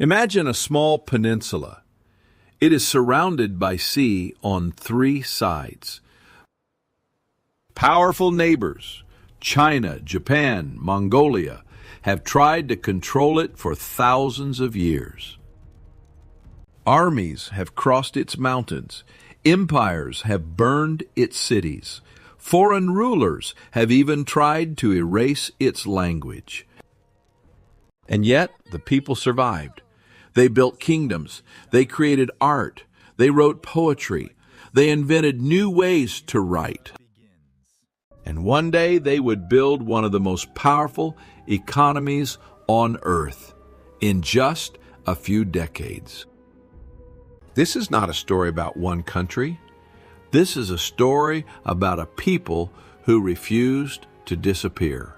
Imagine a small peninsula. It is surrounded by sea on three sides. Powerful neighbors, China, Japan, Mongolia, have tried to control it for thousands of years. Armies have crossed its mountains. Empires have burned its cities. Foreign rulers have even tried to erase its language. And yet, the people survived. They built kingdoms. They created art. They wrote poetry. They invented new ways to write. And one day they would build one of the most powerful economies on Earth in just a few decades. This is not a story about one country. This is a story about a people who refused to disappear.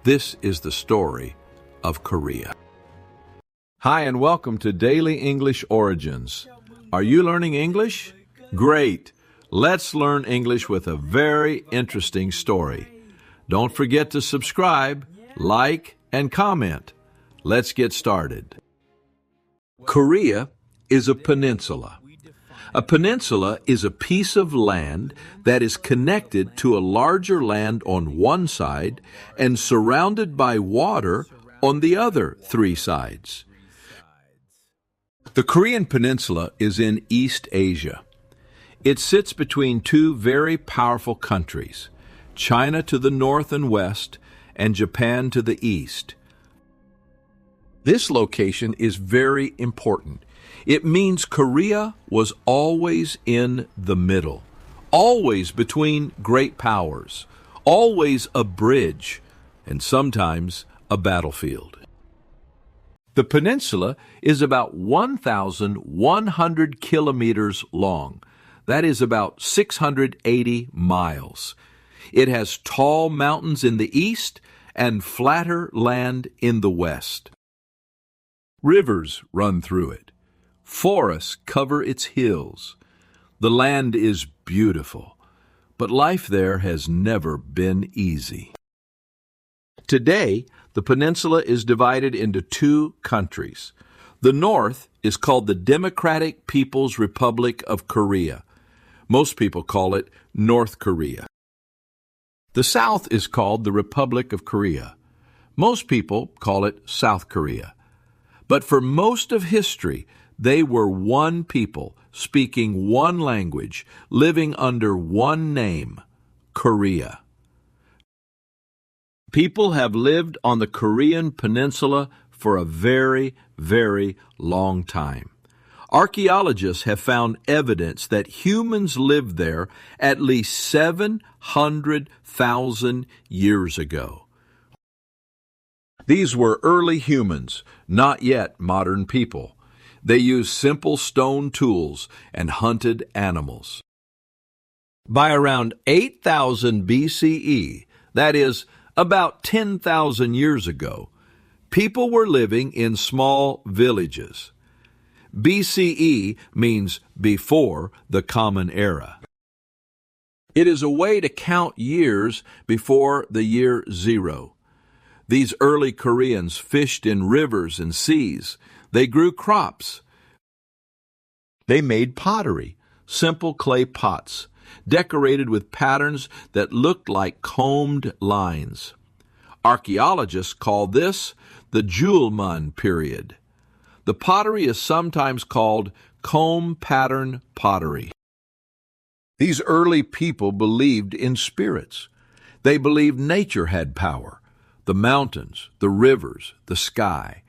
This is the story of Korea. Hi, and welcome to Daily English Origins. Are you learning English? Great! Let's learn English with a very interesting story. Don't forget to subscribe, like, and comment. Let's get started. Korea is a peninsula. A peninsula is a piece of land that is connected to a larger land on one side and surrounded by water on the other three sides. The Korean peninsula is in East Asia. It sits between two very powerful countries, China to the north and west, and Japan to the east. This location is very important. It means Korea was always in the middle, always between great powers, always a bridge, and sometimes a battlefield. The peninsula is about 1,100 kilometers long. That is about 680 miles. It has tall mountains in the east and flatter land in the west. Rivers run through it. Forests cover its hills. The land is beautiful, but life there has never been easy. Today, the peninsula is divided into two countries. The north is called the Democratic People's Republic of Korea. Most people call it North Korea. The south is called the Republic of Korea. Most people call it South Korea. But for most of history, they were one people, speaking one language, living under one name, Korea. People have lived on the Korean peninsula for a very, very long time. Archaeologists have found evidence that humans lived there at least 700,000 years ago. These were early humans, not yet modern people. They used simple stone tools and hunted animals. By around 8,000 BCE, that is, about 10,000 years ago, people were living in small villages. BCE means before the Common Era. It is a way to count years before the year zero. These early Koreans fished in rivers and seas. They grew crops. They made pottery, simple clay pots, decorated with patterns that looked like combed lines. Archaeologists call this the Julmun period. The pottery is sometimes called comb pattern pottery. These early people believed in spirits. They believed nature had power, the mountains, the rivers, the sky.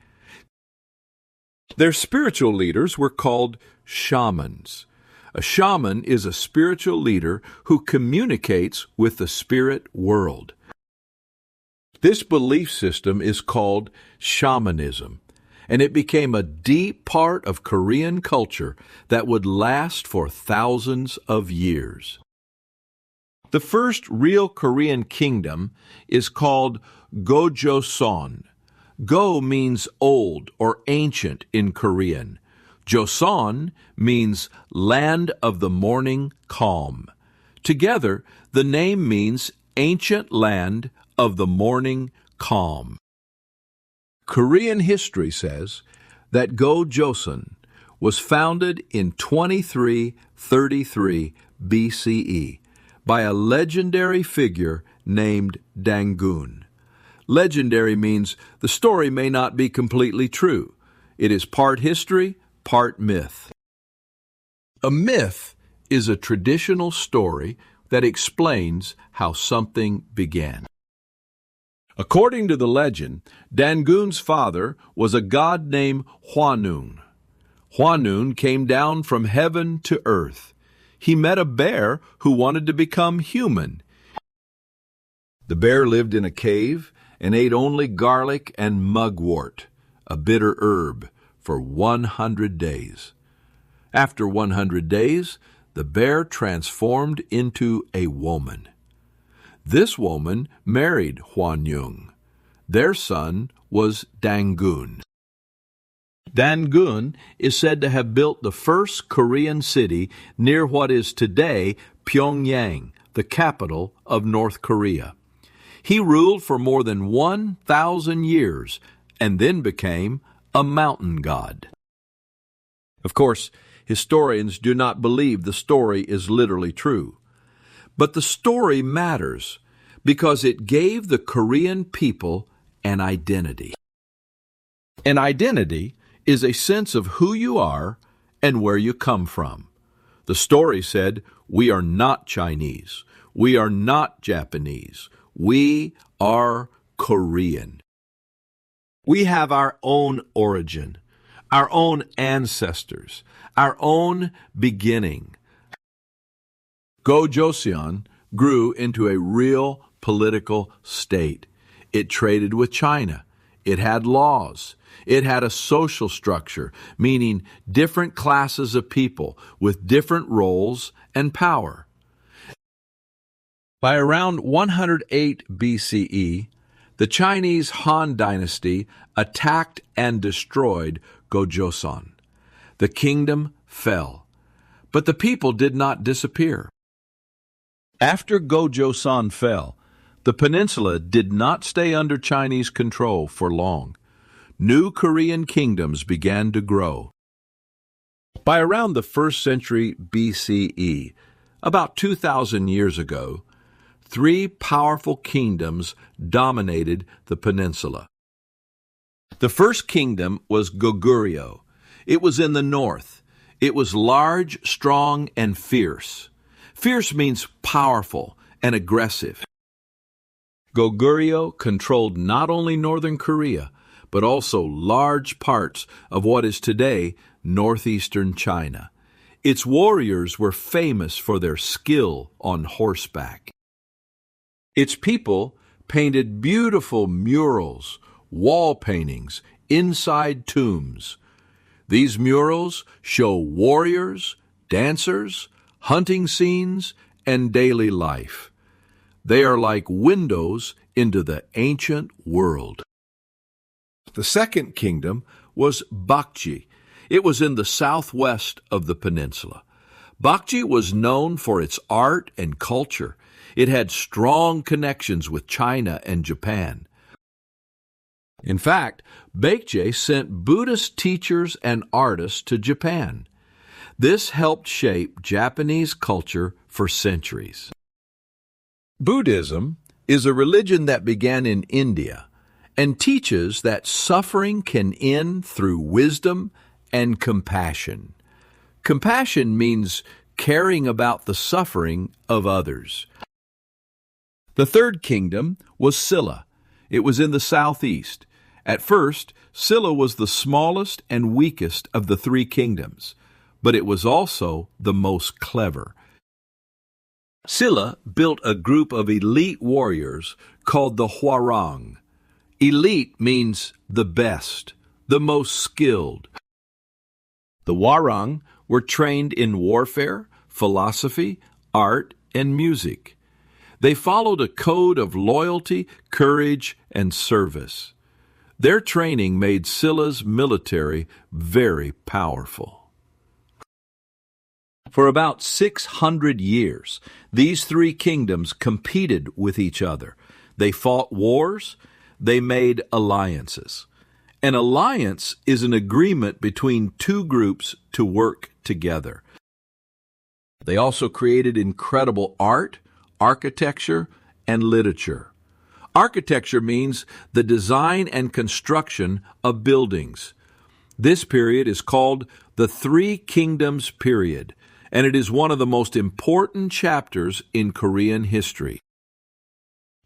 Their spiritual leaders were called shamans. A shaman is a spiritual leader who communicates with the spirit world. This belief system is called shamanism, and it became a deep part of Korean culture that would last for thousands of years. The first real Korean kingdom is called Gojoseon. Go means old or ancient in Korean. Joseon means land of the morning calm. Together, the name means ancient land of the morning calm. Korean history says that Go-Joseon was founded in 2333 BCE by a legendary figure named Dangun. Legendary means the story may not be completely true. It is part history, part myth. A myth is a traditional story that explains how something began. According to the legend, Dangun's father was a god named Hwanung. Hwanung came down from heaven to earth. He met a bear who wanted to become human. The bear lived in a cave and ate only garlic and mugwort, a bitter herb, for 100 days. After 100 days, the bear transformed into a woman. This woman married Hwanung. Their son was Dangun. Dangun is said to have built the first Korean city near what is today Pyongyang, the capital of North Korea. He ruled for more than 1,000 years and then became a mountain god. Of course, historians do not believe the story is literally true. But the story matters because it gave the Korean people an identity. An identity is a sense of who you are and where you come from. The story said, we are not Chinese. We are not Japanese. We are Korean. We have our own origin, our own ancestors, our own beginning. Go-Joseon grew into a real political state. It traded with China. It had laws. It had a social structure, meaning different classes of people with different roles and power. By around 108 BCE, the Chinese Han Dynasty attacked and destroyed Go-Joseon. The kingdom fell, but the people did not disappear. After Go-Joseon fell, the peninsula did not stay under Chinese control for long. New Korean kingdoms began to grow. By around the 1st century BCE, about 2,000 years ago, 3 powerful kingdoms dominated the peninsula. The first kingdom was Goguryeo. It was in the north. It was large, strong, and fierce. Fierce means powerful and aggressive. Goguryeo controlled not only northern Korea, but also large parts of what is today northeastern China. Its warriors were famous for their skill on horseback. Its people painted beautiful murals, wall paintings, inside tombs. These murals show warriors, dancers, hunting scenes, and daily life. They are like windows into the ancient world. The second kingdom was Bakji. It was in the southwest of the peninsula. Bakji was known for its art and culture. It had strong connections with China and Japan. In fact, Baekje sent Buddhist teachers and artists to Japan. This helped shape Japanese culture for centuries. Buddhism is a religion that began in India and teaches that suffering can end through wisdom and compassion. Compassion means caring about the suffering of others. The third kingdom was Silla. It was in the southeast. At first, Silla was the smallest and weakest of the 3 kingdoms, but it was also the most clever. Silla built a group of elite warriors called the Hwarang. Elite means the best, the most skilled. The Hwarang were trained in warfare, philosophy, art, and music. They followed a code of loyalty, courage, and service. Their training made Silla's military very powerful. For about 600 years, these 3 kingdoms competed with each other. They fought wars, they made alliances. An alliance is an agreement between two groups to work together. They also created incredible art, architecture, and literature. Architecture means the design and construction of buildings. This period is called the Three Kingdoms period, and it is one of the most important chapters in Korean history.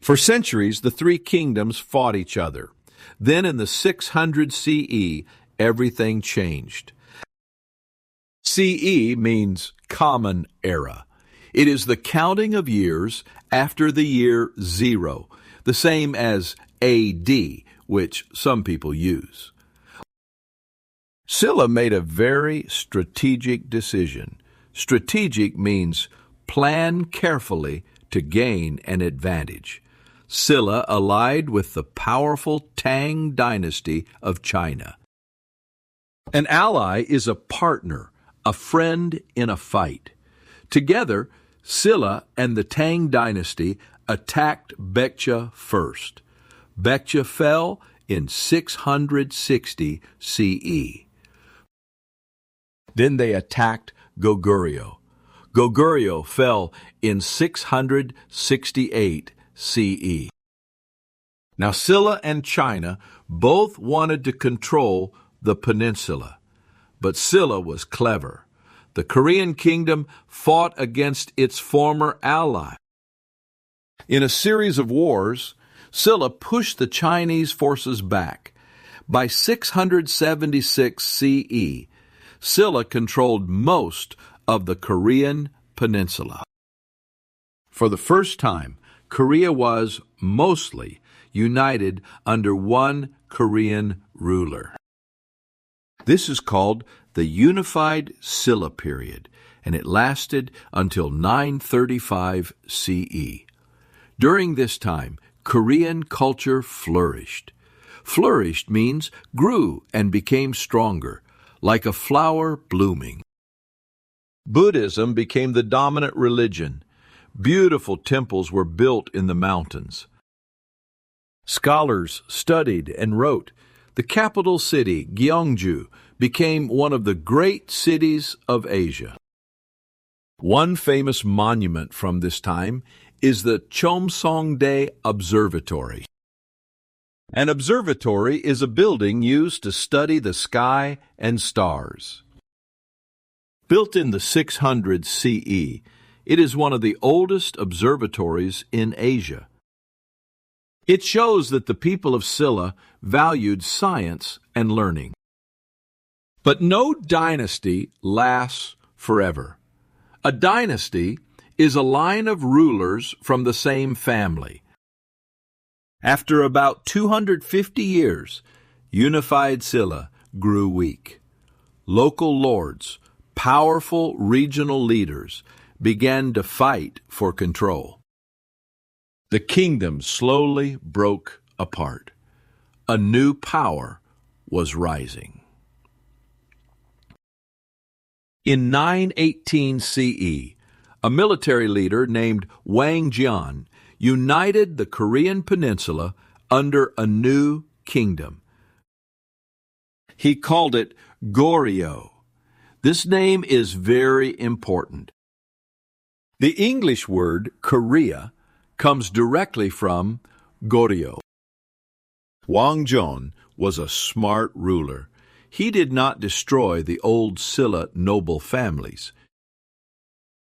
For centuries, the three kingdoms fought each other. Then in the 600 CE, everything changed. CE means Common Era. It is the counting of years after the year 0, the same as AD, which some people use. Silla made a very strategic decision. Strategic means plan carefully to gain an advantage. Silla allied with the powerful Tang dynasty of China. An ally is a partner, a friend in a fight. Together, Silla and the Tang dynasty attacked Baekje first. Baekje fell in 660 CE. Then they attacked Goguryeo. Goguryeo fell in 668 CE. Now Silla and China both wanted to control the peninsula, but Silla was clever. The Korean kingdom fought against its former ally. In a series of wars, Silla pushed the Chinese forces back. By 676 CE, Silla controlled most of the Korean peninsula. For the first time, Korea was mostly united under one Korean ruler. This is called the Unified Silla period, and it lasted until 935 CE. During this time, Korean culture flourished. Flourished means grew and became stronger, like a flower blooming. Buddhism became the dominant religion. Beautiful temples were built in the mountains. Scholars studied and wrote. The capital city, Gyeongju, became one of the great cities of Asia. One famous monument from this time is the Chomsongdae Observatory. An observatory is a building used to study the sky and stars. Built in the 600 CE, it is one of the oldest observatories in Asia. It shows that the people of Silla valued science and learning. But no dynasty lasts forever. A dynasty is a line of rulers from the same family. After about 250 years, unified Silla grew weak. Local lords, powerful regional leaders, began to fight for control. The kingdom slowly broke apart. A new power was rising. In 918 CE, a military leader named Wang Jian united the Korean peninsula under a new kingdom. He called it Goryeo. This name is very important. The English word Korea comes directly from Goryeo. Wang Jian was a smart ruler. He did not destroy the old Silla noble families.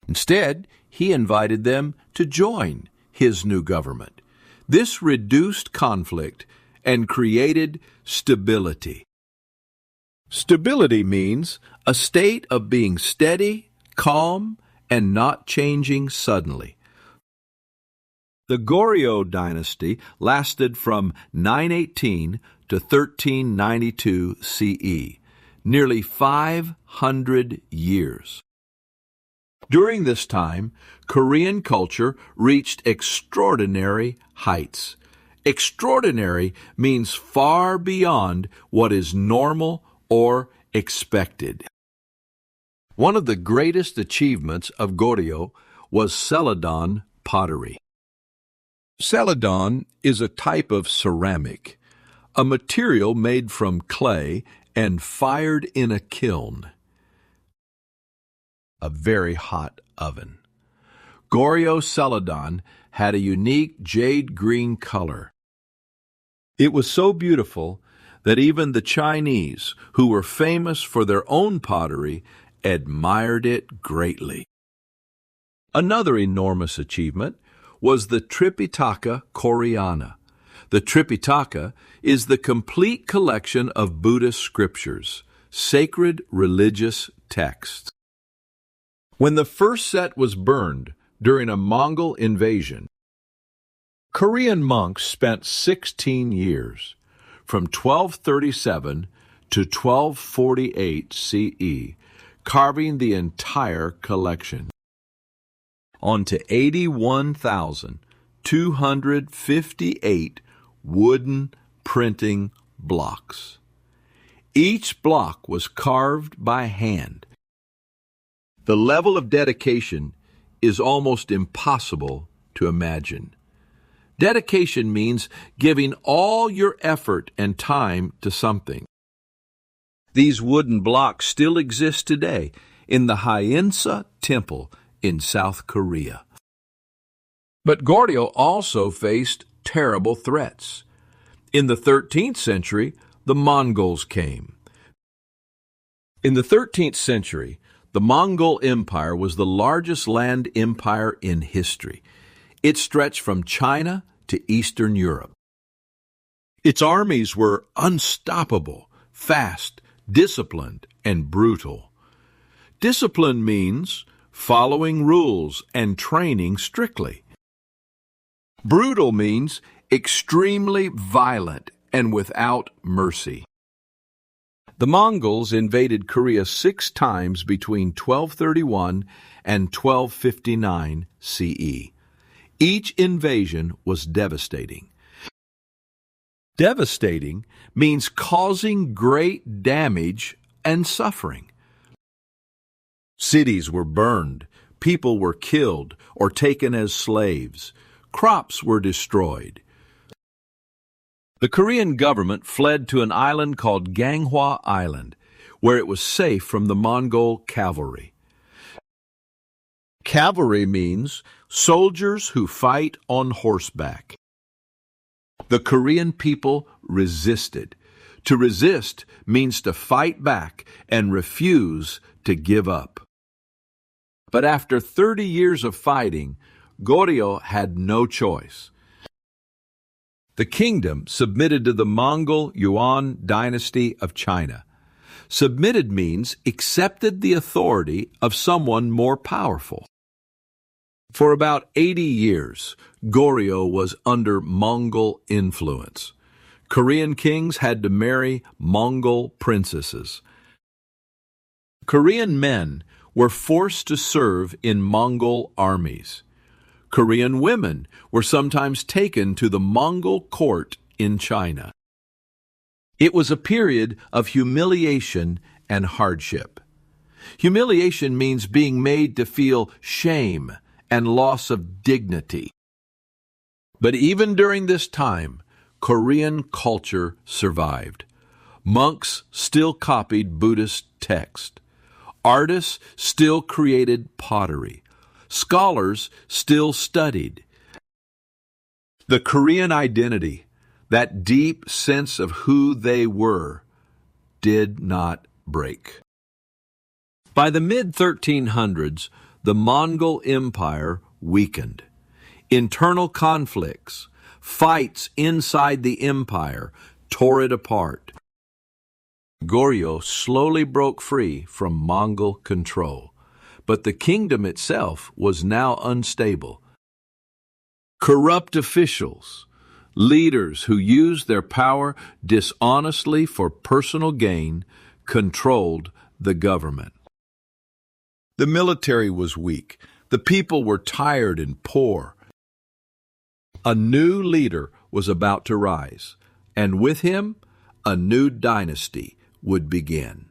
Instead, he invited them to join his new government. This reduced conflict and created stability. Stability means a state of being steady, calm, and not changing suddenly. The Goryeo dynasty lasted from 918 to 1392 CE, nearly 500 years. During this time, Korean culture reached extraordinary heights. Extraordinary means far beyond what is normal or expected. One of the greatest achievements of Goryeo was Celadon pottery. Celadon is a type of ceramic. a material made from clay and fired in a kiln, a very hot oven. Goryeo Celadon had a unique jade green color. It was so beautiful that even the Chinese, who were famous for their own pottery, admired it greatly. Another enormous achievement was the Tripitaka Koreana. The Tripitaka is the complete collection of Buddhist scriptures, sacred religious texts. When the first set was burned during a Mongol invasion, Korean monks spent 16 years, from 1237 to 1248 CE, carving the entire collection onto 81,258 wooden printing blocks. Each block was carved by hand. The level of dedication is almost impossible to imagine. Dedication means giving all your effort and time to something. These wooden blocks still exist today in the Hyensa Temple in South Korea. But Goryeo also faced terrible threats. In the 13th century, the Mongols came. In the 13th century, the Mongol Empire was the largest land empire in history. It stretched from China to Eastern Europe. Its armies were unstoppable, fast, disciplined, and brutal. Discipline means following rules and training strictly. Brutal means extremely violent and without mercy. The Mongols invaded Korea 6 times between 1231 and 1259 CE. Each invasion was devastating. Devastating means causing great damage and suffering. Cities were burned, people were killed or taken as slaves, crops were destroyed. The Korean government fled to an island called Ganghwa Island, where it was safe from the Mongol cavalry. Cavalry means soldiers who fight on horseback. The Korean people resisted. To resist means to fight back and refuse to give up. But after 30 years of fighting, Goryeo had no choice. The kingdom submitted to the Mongol Yuan dynasty of China. Submitted means accepted the authority of someone more powerful. For about 80 years, Goryeo was under Mongol influence. Korean kings had to marry Mongol princesses. Korean men were forced to serve in Mongol armies. Korean women were sometimes taken to the Mongol court in China. It was a period of humiliation and hardship. Humiliation means being made to feel shame and loss of dignity. But even during this time, Korean culture survived. Monks still copied Buddhist texts. Artists still created pottery. Scholars still studied. The Korean identity, that deep sense of who they were, did not break. By the mid-1300s, the Mongol Empire weakened. Internal conflicts, fights inside the empire, tore it apart. Goryeo slowly broke free from Mongol control, but the kingdom itself was now unstable. Corrupt officials, leaders who used their power dishonestly for personal gain, controlled the government. The military was weak. The people were tired and poor. A new leader was about to rise, and with him, a new dynasty would begin.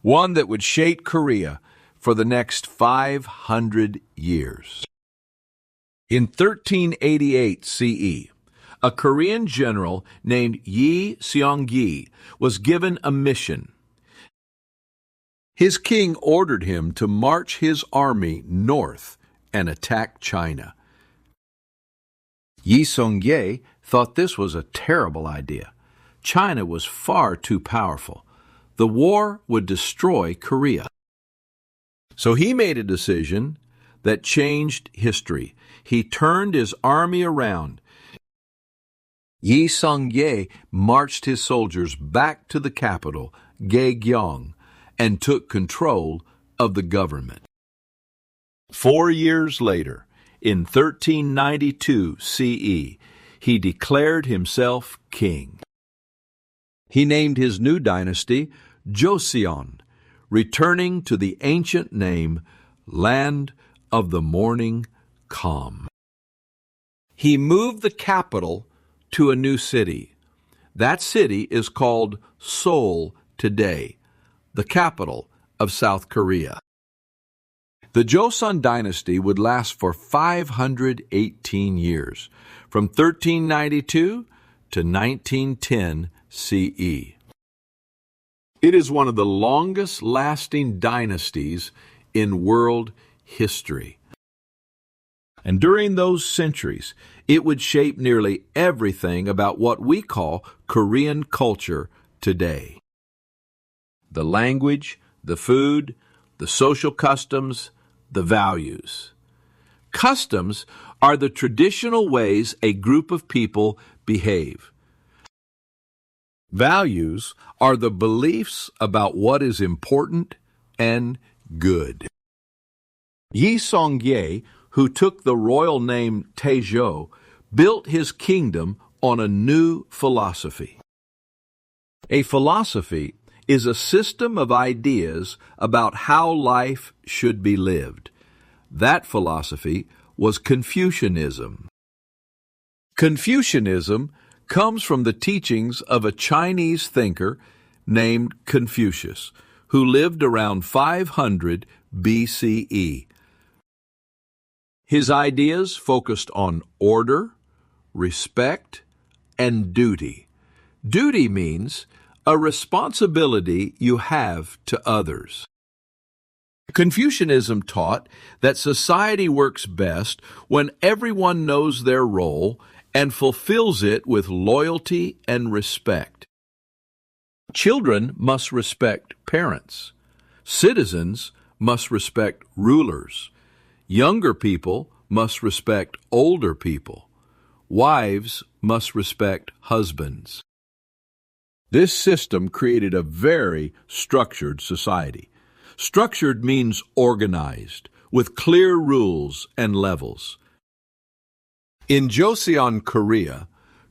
One that would shape Korea for the next 500 years. In 1388 CE, a Korean general named Yi Seong-gi was given a mission. His king ordered him to march his army north and attack China. Yi Seong-gi thought this was a terrible idea. China was far too powerful. The war would destroy Korea. So he made a decision that changed history. He turned his army around. Yi Seong-gi marched his soldiers back to the capital, Gaegyong, and took control of the government. 4 years later, in 1392 CE, he declared himself king. He named his new dynasty Joseon, returning to the ancient name Land of the Morning Calm. He moved the capital to a new city. That city is called Seoul today, the capital of South Korea. The Joseon dynasty would last for 518 years, from 1392 to 1910 CE. It is one of the longest-lasting dynasties in world history. And during those centuries, it would shape nearly everything about what we call Korean culture today. The language, the food, the social customs, the values. Customs are the traditional ways a group of people behave. Values are the beliefs about what is important and good. Yi Seong-gi, who took the royal name Taizhou, built his kingdom on a new philosophy. A philosophy is a system of ideas about how life should be lived. That philosophy was Confucianism. Confucianism comes from the teachings of a Chinese thinker named Confucius, who lived around 500 BCE. His ideas focused on order, respect, and duty. Duty means a responsibility you have to others. Confucianism taught that society works best when everyone knows their role and fulfills it with loyalty and respect. Children must respect parents. Citizens must respect rulers. Younger people must respect older people. Wives must respect husbands. This system created a very structured society. Structured means organized, with clear rules and levels. In Joseon, Korea,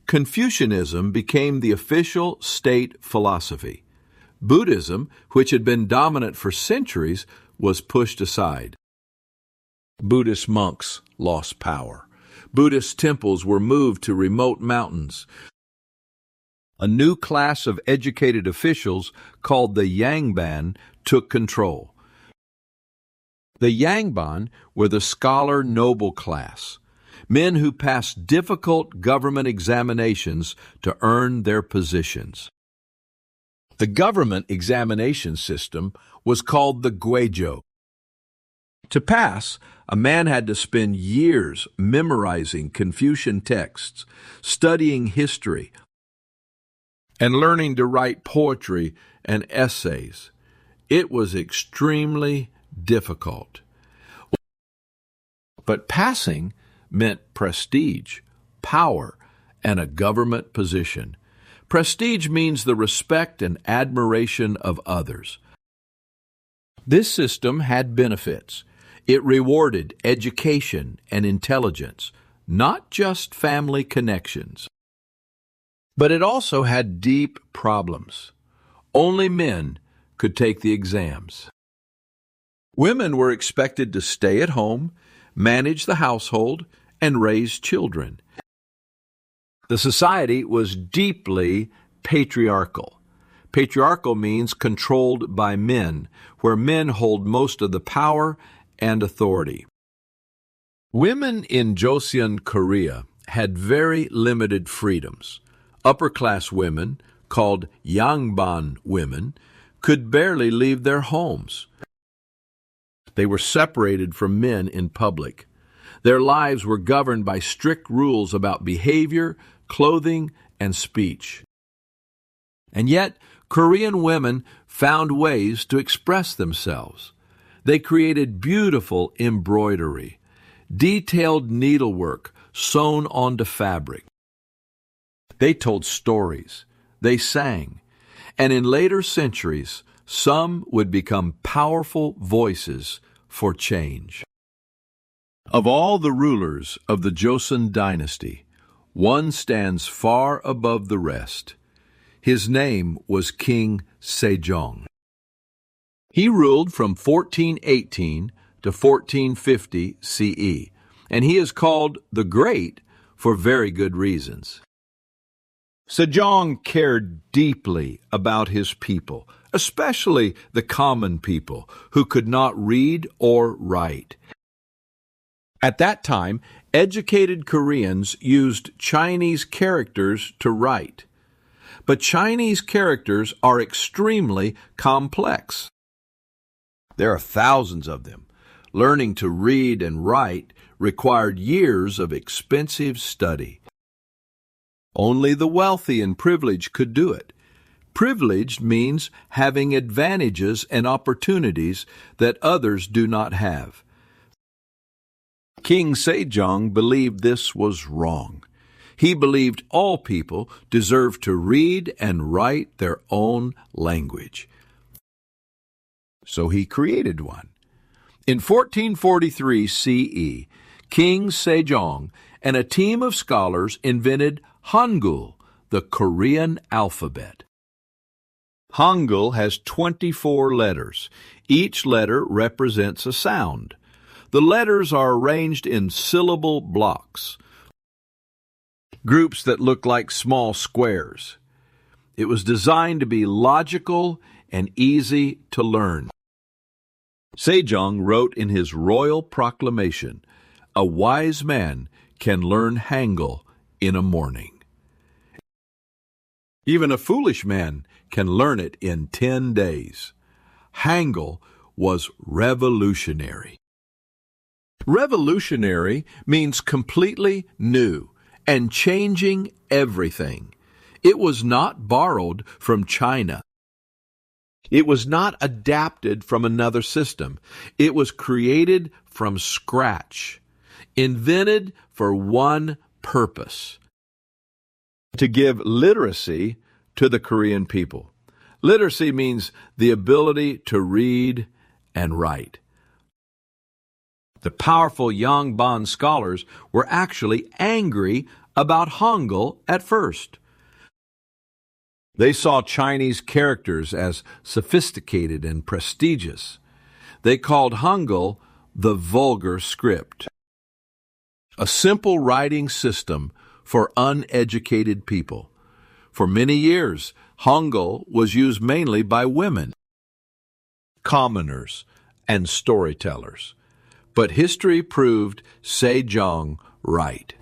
Confucianism became the official state philosophy. Buddhism, which had been dominant for centuries, was pushed aside. Buddhist monks lost power. Buddhist temples were moved to remote mountains. A new class of educated officials called the Yangban took control. The Yangban were the scholar noble class, men who passed difficult government examinations to earn their positions. The government examination system was called the Guizhou. To pass, a man had to spend years memorizing Confucian texts, studying history, and learning to write poetry and essays. It was extremely difficult. But passing meant prestige, power, and a government position. Prestige means the respect and admiration of others. This system had benefits. It rewarded education and intelligence, not just family connections. But it also had deep problems. Only men could take the exams. Women were expected to stay at home, manage the household, and raise children. The society was deeply patriarchal. Patriarchal means controlled by men, where men hold most of the power and authority. Women in Joseon, Korea had very limited freedoms. Upper-class women, called Yangban women, could barely leave their homes. They were separated from men in public. Their lives were governed by strict rules about behavior, clothing, and speech. And yet, Korean women found ways to express themselves. They created beautiful embroidery, detailed needlework sewn onto fabric. They told stories, they sang, and in later centuries, some would become powerful voices for change. Of all the rulers of the Joseon dynasty, one stands far above the rest. His name was King Sejong. He ruled from 1418 to 1450 CE, and he is called the Great for very good reasons. Sejong cared deeply about his people, especially the common people who could not read or write. At that time, educated Koreans used Chinese characters to write. But Chinese characters are extremely complex. There are thousands of them. Learning to read and write required years of expensive study. Only the wealthy and privileged could do it. Privileged means having advantages and opportunities that others do not have. King Sejong believed this was wrong. He believed all people deserved to read and write their own language. So he created one. In 1443 CE, King Sejong and a team of scholars invented Hangul, the Korean alphabet. Hangul has 24 letters. Each letter represents a sound. The letters are arranged in syllable blocks, groups that look like small squares. It was designed to be logical and easy to learn. Sejong wrote in his royal proclamation, "A wise man can learn Hangul in a morning. Even a foolish man can learn it in 10 days. Hangul was revolutionary. Revolutionary means completely new and changing everything. It was not borrowed from China. It was not adapted from another system. It was created from scratch, invented for one purpose: to give literacy to the Korean people. Literacy means the ability to read and write. The powerful Yangban scholars were actually angry about Hangul at first. They saw Chinese characters as sophisticated and prestigious. They called Hangul the vulgar script, a simple writing system for uneducated people. For many years, Hangul was used mainly by women, commoners, and storytellers. But history proved Sejong right.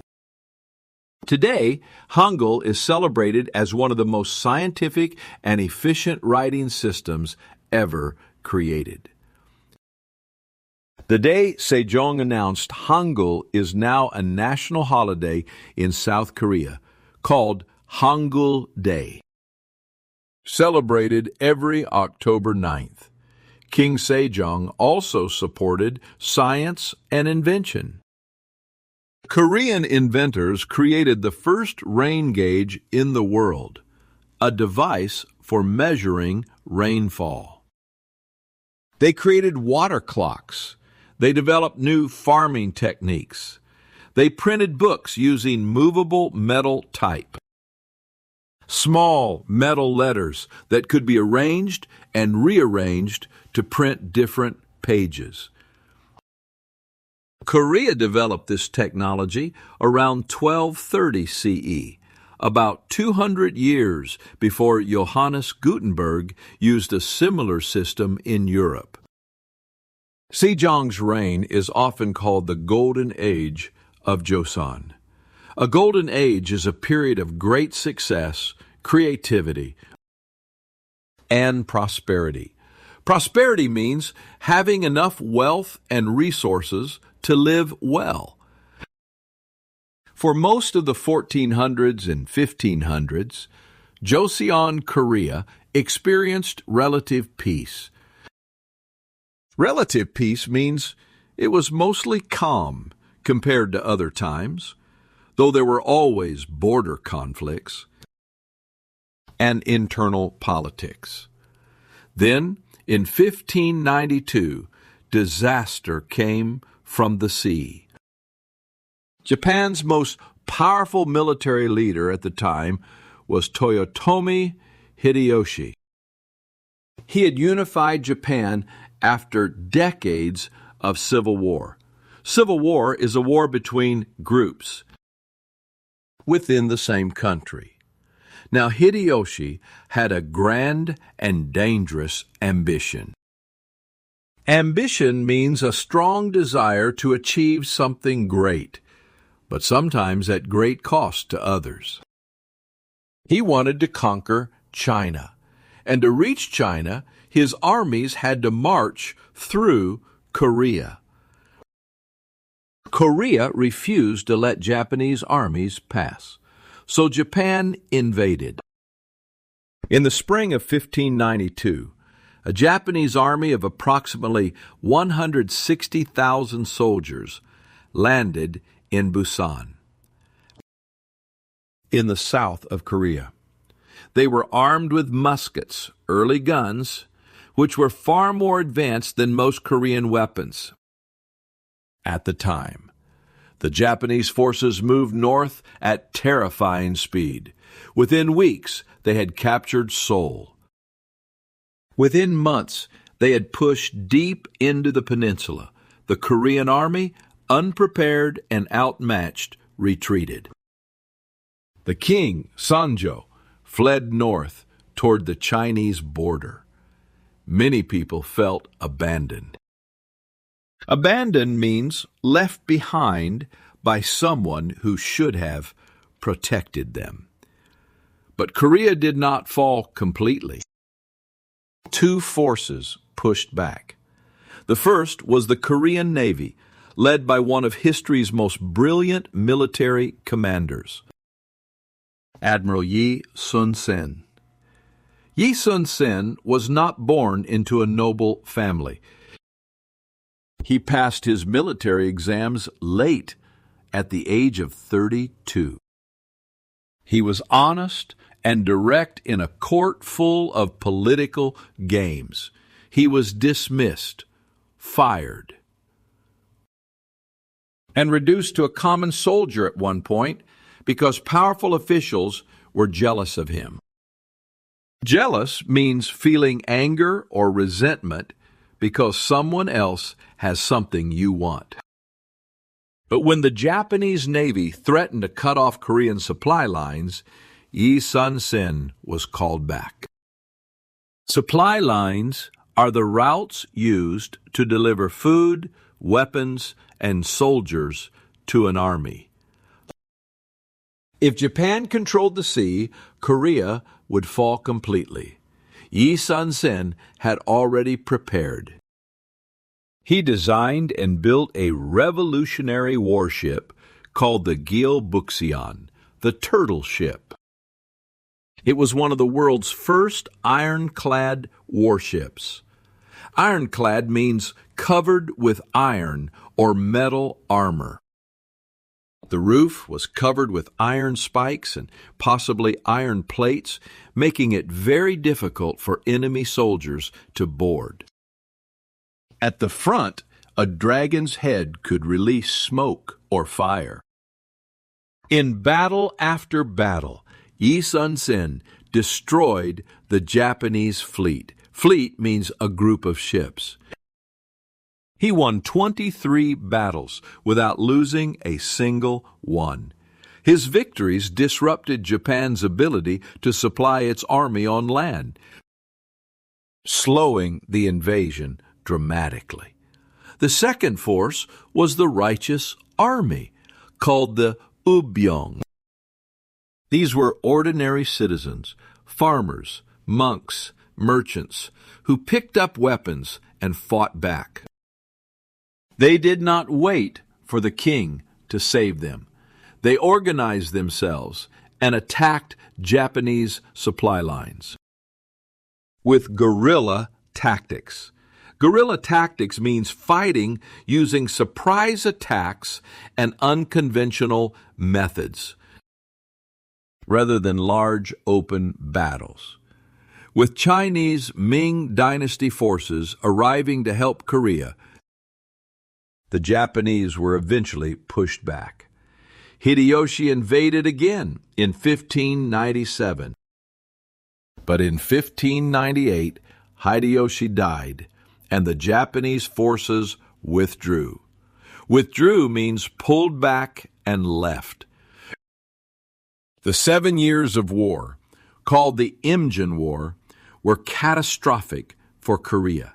Today, Hangul is celebrated as one of the most scientific and efficient writing systems ever created. The day Sejong announced Hangul is now a national holiday in South Korea, called Hangul Day, celebrated every October 9th. King Sejong also supported science and invention. Korean inventors created the first rain gauge in the world, a device for measuring rainfall. They created water clocks. They developed new farming techniques. They printed books using movable metal type, small metal letters that could be arranged and rearranged to print different pages. Korea developed this technology around 1230 CE, about 200 years before Johannes Gutenberg used a similar system in Europe. Sejong's reign is often called the Golden Age of Joseon. A golden age is a period of great success, creativity, and prosperity. Prosperity means having enough wealth and resources to live well. For most of the 1400s and 1500s, Joseon, Korea experienced relative peace. Relative peace means it was mostly calm compared to other times, though there were always border conflicts and internal politics. Then, in 1592, disaster came from the sea. Japan's most powerful military leader at the time was Toyotomi Hideyoshi. He had unified Japan after decades of civil war. Civil war is a war between groups within the same country. Now, Hideyoshi had a grand and dangerous ambition. Ambition means a strong desire to achieve something great, but sometimes at great cost to others. He wanted to conquer China, and to reach China, his armies had to march through Korea. Korea refused to let Japanese armies pass, so Japan invaded. In the spring of 1592, a Japanese army of approximately 160,000 soldiers landed in Busan, in the south of Korea. They were armed with muskets, early guns, which were far more advanced than most Korean weapons. At the time, the Japanese forces moved north at terrifying speed. Within weeks, they had captured Seoul. Within months, they had pushed deep into the peninsula. The Korean army, unprepared and outmatched, retreated. The king, Sanjo, fled north toward the Chinese border. Many people felt abandoned. Abandoned means left behind by someone who should have protected them. But Korea did not fall completely. Two forces pushed back. The first was the Korean Navy, led by one of history's most brilliant military commanders, Admiral Yi Sun-sen. Yi Sun-sen was not born into a noble family. He passed his military exams late, at the age of 32. He was honest and direct in a court full of political games. He was dismissed, fired, and reduced to a common soldier at one point because powerful officials were jealous of him. Jealous means feeling anger or resentment because someone else has something you want. But when the Japanese Navy threatened to cut off Korean supply lines, Yi Sun-sen was called back. Supply lines are the routes used to deliver food, weapons, and soldiers to an army. If Japan controlled the sea, Korea would fall completely. Yi Sun-sen had already prepared. He designed and built a revolutionary warship called the Gyeobuxian, the turtle ship. It was one of the world's first ironclad warships. Ironclad means covered with iron or metal armor. The roof was covered with iron spikes and possibly iron plates, making it very difficult for enemy soldiers to board. At the front, a dragon's head could release smoke or fire. In battle after battle, Yi Sun-sen destroyed the Japanese fleet. Fleet means a group of ships. He won 23 battles without losing a single one. His victories disrupted Japan's ability to supply its army on land, slowing the invasion dramatically. The second force was the righteous army, called the Ubyong. These were ordinary citizens, farmers, monks, merchants, who picked up weapons and fought back. They did not wait for the king to save them. They organized themselves and attacked Japanese supply lines with guerrilla tactics. Guerrilla tactics means fighting using surprise attacks and unconventional methods, rather than large open battles. With Chinese Ming Dynasty forces arriving to help Korea, the Japanese were eventually pushed back. Hideyoshi invaded again in 1597. But in 1598, Hideyoshi died, and the Japanese forces withdrew. Withdrew means pulled back and left. The 7 years of war, called the Imjin War, were catastrophic for Korea.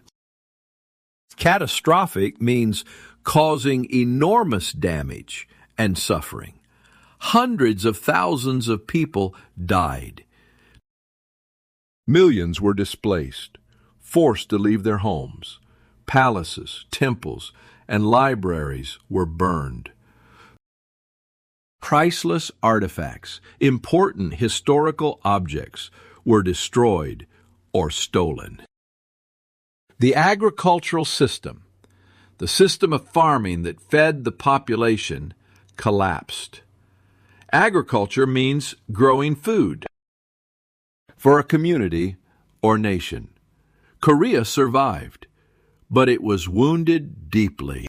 Catastrophic means causing enormous damage and suffering. Hundreds of thousands of people died. Millions were displaced, forced to leave their homes. Palaces, temples, and libraries were burned. Priceless artifacts, important historical objects, were destroyed or stolen. The agricultural system, the system of farming that fed the population, collapsed. Agriculture means growing food for a community or nation. Korea survived, but it was wounded deeply.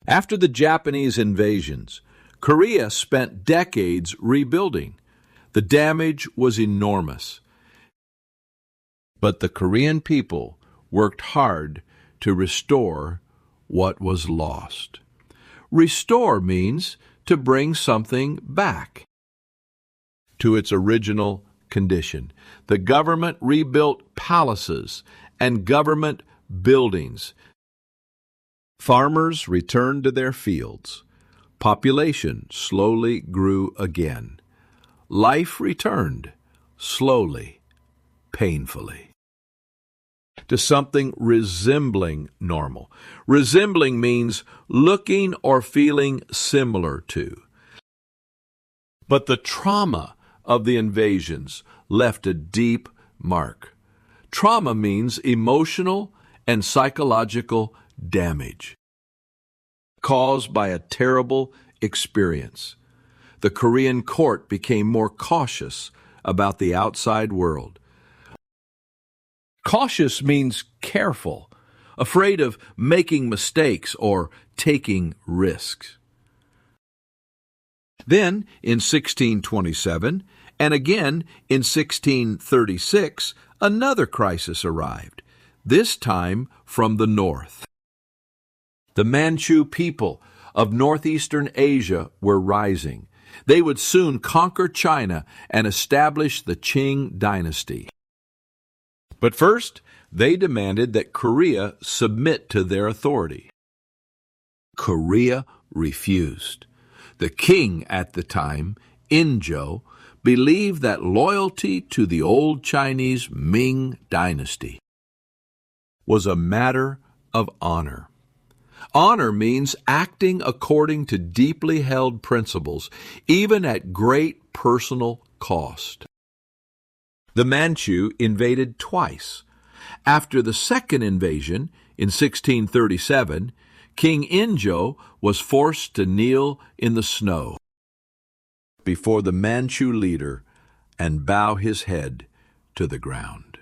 After the Japanese invasions, Korea spent decades rebuilding. The damage was enormous. But the Korean people worked hard to restore what was lost. Restore means to bring something back to its original condition. The government rebuilt palaces and government buildings. Farmers returned to their fields. Population slowly grew again. Life returned, slowly, painfully, to something resembling normal. Resembling means looking or feeling similar to. But the trauma of the invasions left a deep mark. Trauma means emotional and psychological damage caused by a terrible experience. The Korean court became more cautious about the outside world. Cautious means careful, afraid of making mistakes or taking risks. Then, in 1627, and again in 1636, another crisis arrived, this time from the north. The Manchu people of northeastern Asia were rising. They would soon conquer China and establish the Qing dynasty. But first, they demanded that Korea submit to their authority. Korea refused. The king at the time, Injo, believed that loyalty to the old Chinese Ming dynasty was a matter of honor. Honor means acting according to deeply held principles, even at great personal cost. The Manchu invaded twice. After the second invasion, in 1637, King Injo was forced to kneel in the snow before the Manchu leader and bow his head to the ground.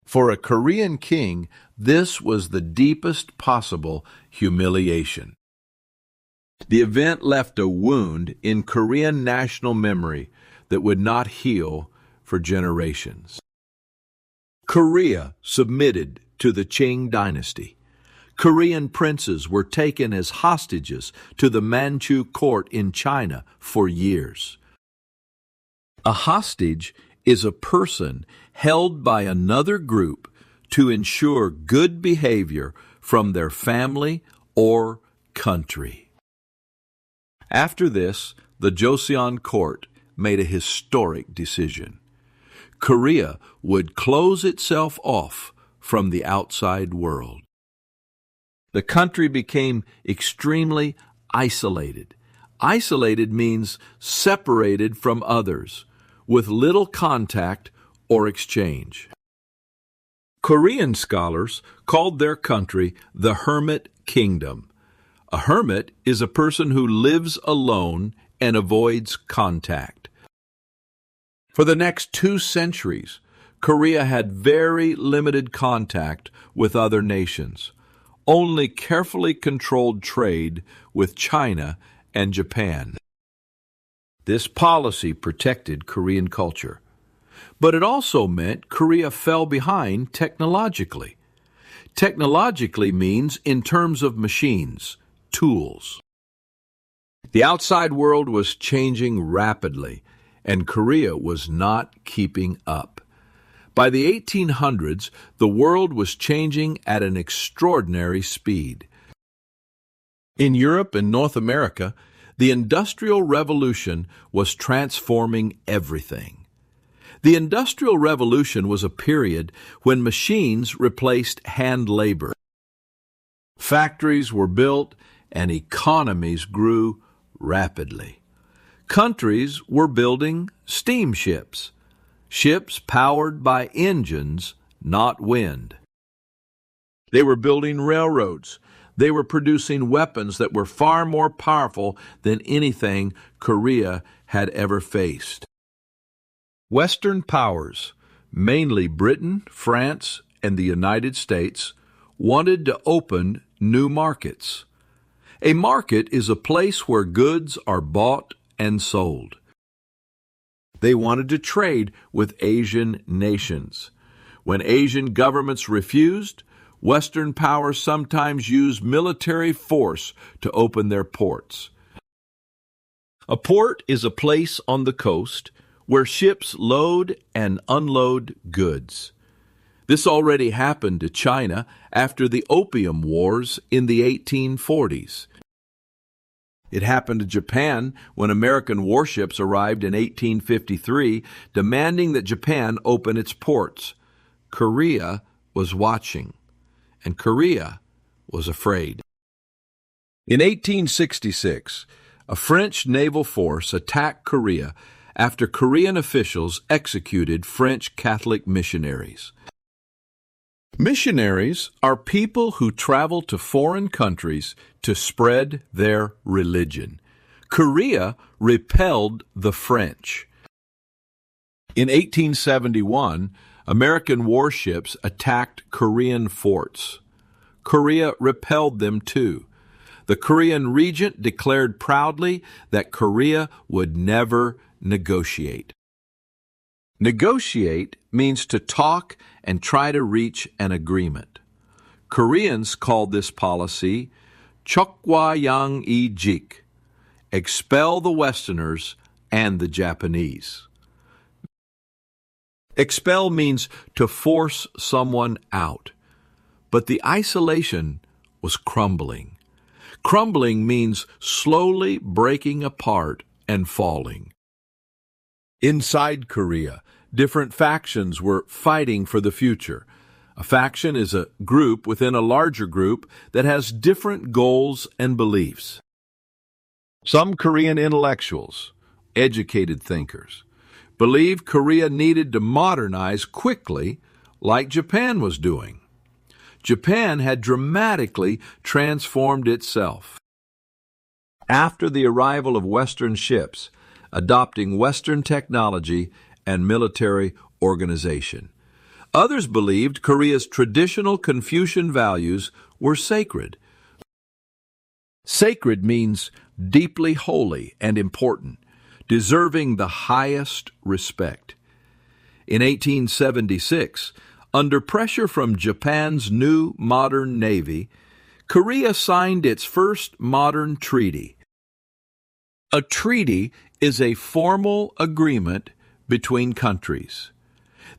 For a Korean king, this was the deepest possible humiliation. The event left a wound in Korean national memory that would not heal for generations. Korea submitted to the Qing dynasty. Korean princes were taken as hostages to the Manchu court in China for years. A hostage is a person held by another group to ensure good behavior from their family or country. After this, the Joseon court made a historic decision. Korea would close itself off from the outside world. The country became extremely isolated. Isolated means separated from others, with little contact or exchange. Korean scholars called their country the Hermit Kingdom. A hermit is a person who lives alone and avoids contact. For the next 2 centuries, Korea had very limited contact with other nations, only carefully controlled trade with China and Japan. This policy protected Korean culture, but it also meant Korea fell behind technologically. Technologically means in terms of machines, tools. The outside world was changing rapidly, and Korea was not keeping up. By the 1800s, the world was changing at an extraordinary speed. In Europe and North America, the Industrial Revolution was transforming everything. The Industrial Revolution was a period when machines replaced hand labor. Factories were built and economies grew rapidly. Countries were building steamships, ships powered by engines, not wind. They were building railroads. They were producing weapons that were far more powerful than anything Korea had ever faced. Western powers, mainly Britain, France, and the United States, wanted to open new markets. A market is a place where goods are bought and sold. They wanted to trade with Asian nations. When Asian governments refused, Western powers sometimes used military force to open their ports. A port is a place on the coast where ships load and unload goods. This already happened to China after the Opium Wars in the 1840s. It happened to Japan when American warships arrived in 1853, demanding that Japan open its ports. Korea was watching, and Korea was afraid. In 1866, a French naval force attacked Korea after Korean officials executed French Catholic missionaries. Missionaries are people who travel to foreign countries to spread their religion. Korea repelled the French. In 1871, American warships attacked Korean forts. Korea repelled them too. The Korean regent declared proudly that Korea would never negotiate. Negotiate means to talk and try to reach an agreement. Koreans called this policy Chokwa-yang-i-jik, expel the Westerners and the Japanese. Expel means to force someone out, but the isolation was crumbling. Crumbling means slowly breaking apart and falling. Inside Korea, different factions were fighting for the future. A faction is a group within a larger group that has different goals and beliefs. Some Korean intellectuals, educated thinkers, believed Korea needed to modernize quickly like Japan was doing. Japan had dramatically transformed itself. After the arrival of Western ships, adopting Western technology and military organization. Others believed Korea's traditional Confucian values were sacred. Sacred means deeply holy and important, deserving the highest respect. In 1876, under pressure from Japan's new modern navy, Korea signed its first modern treaty. A treaty is a formal agreement between countries.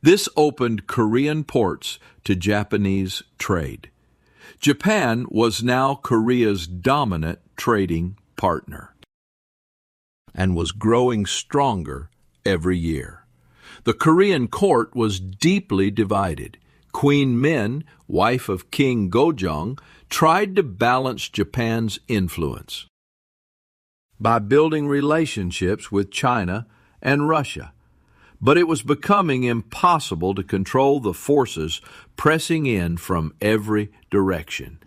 This opened Korean ports to Japanese trade. Japan was now Korea's dominant trading partner. and was growing stronger every year. The Korean court was deeply divided. Queen Min, wife of King Gojong, tried to balance Japan's influence by building relationships with China and Russia. But it was becoming impossible to control the forces pressing in from every direction.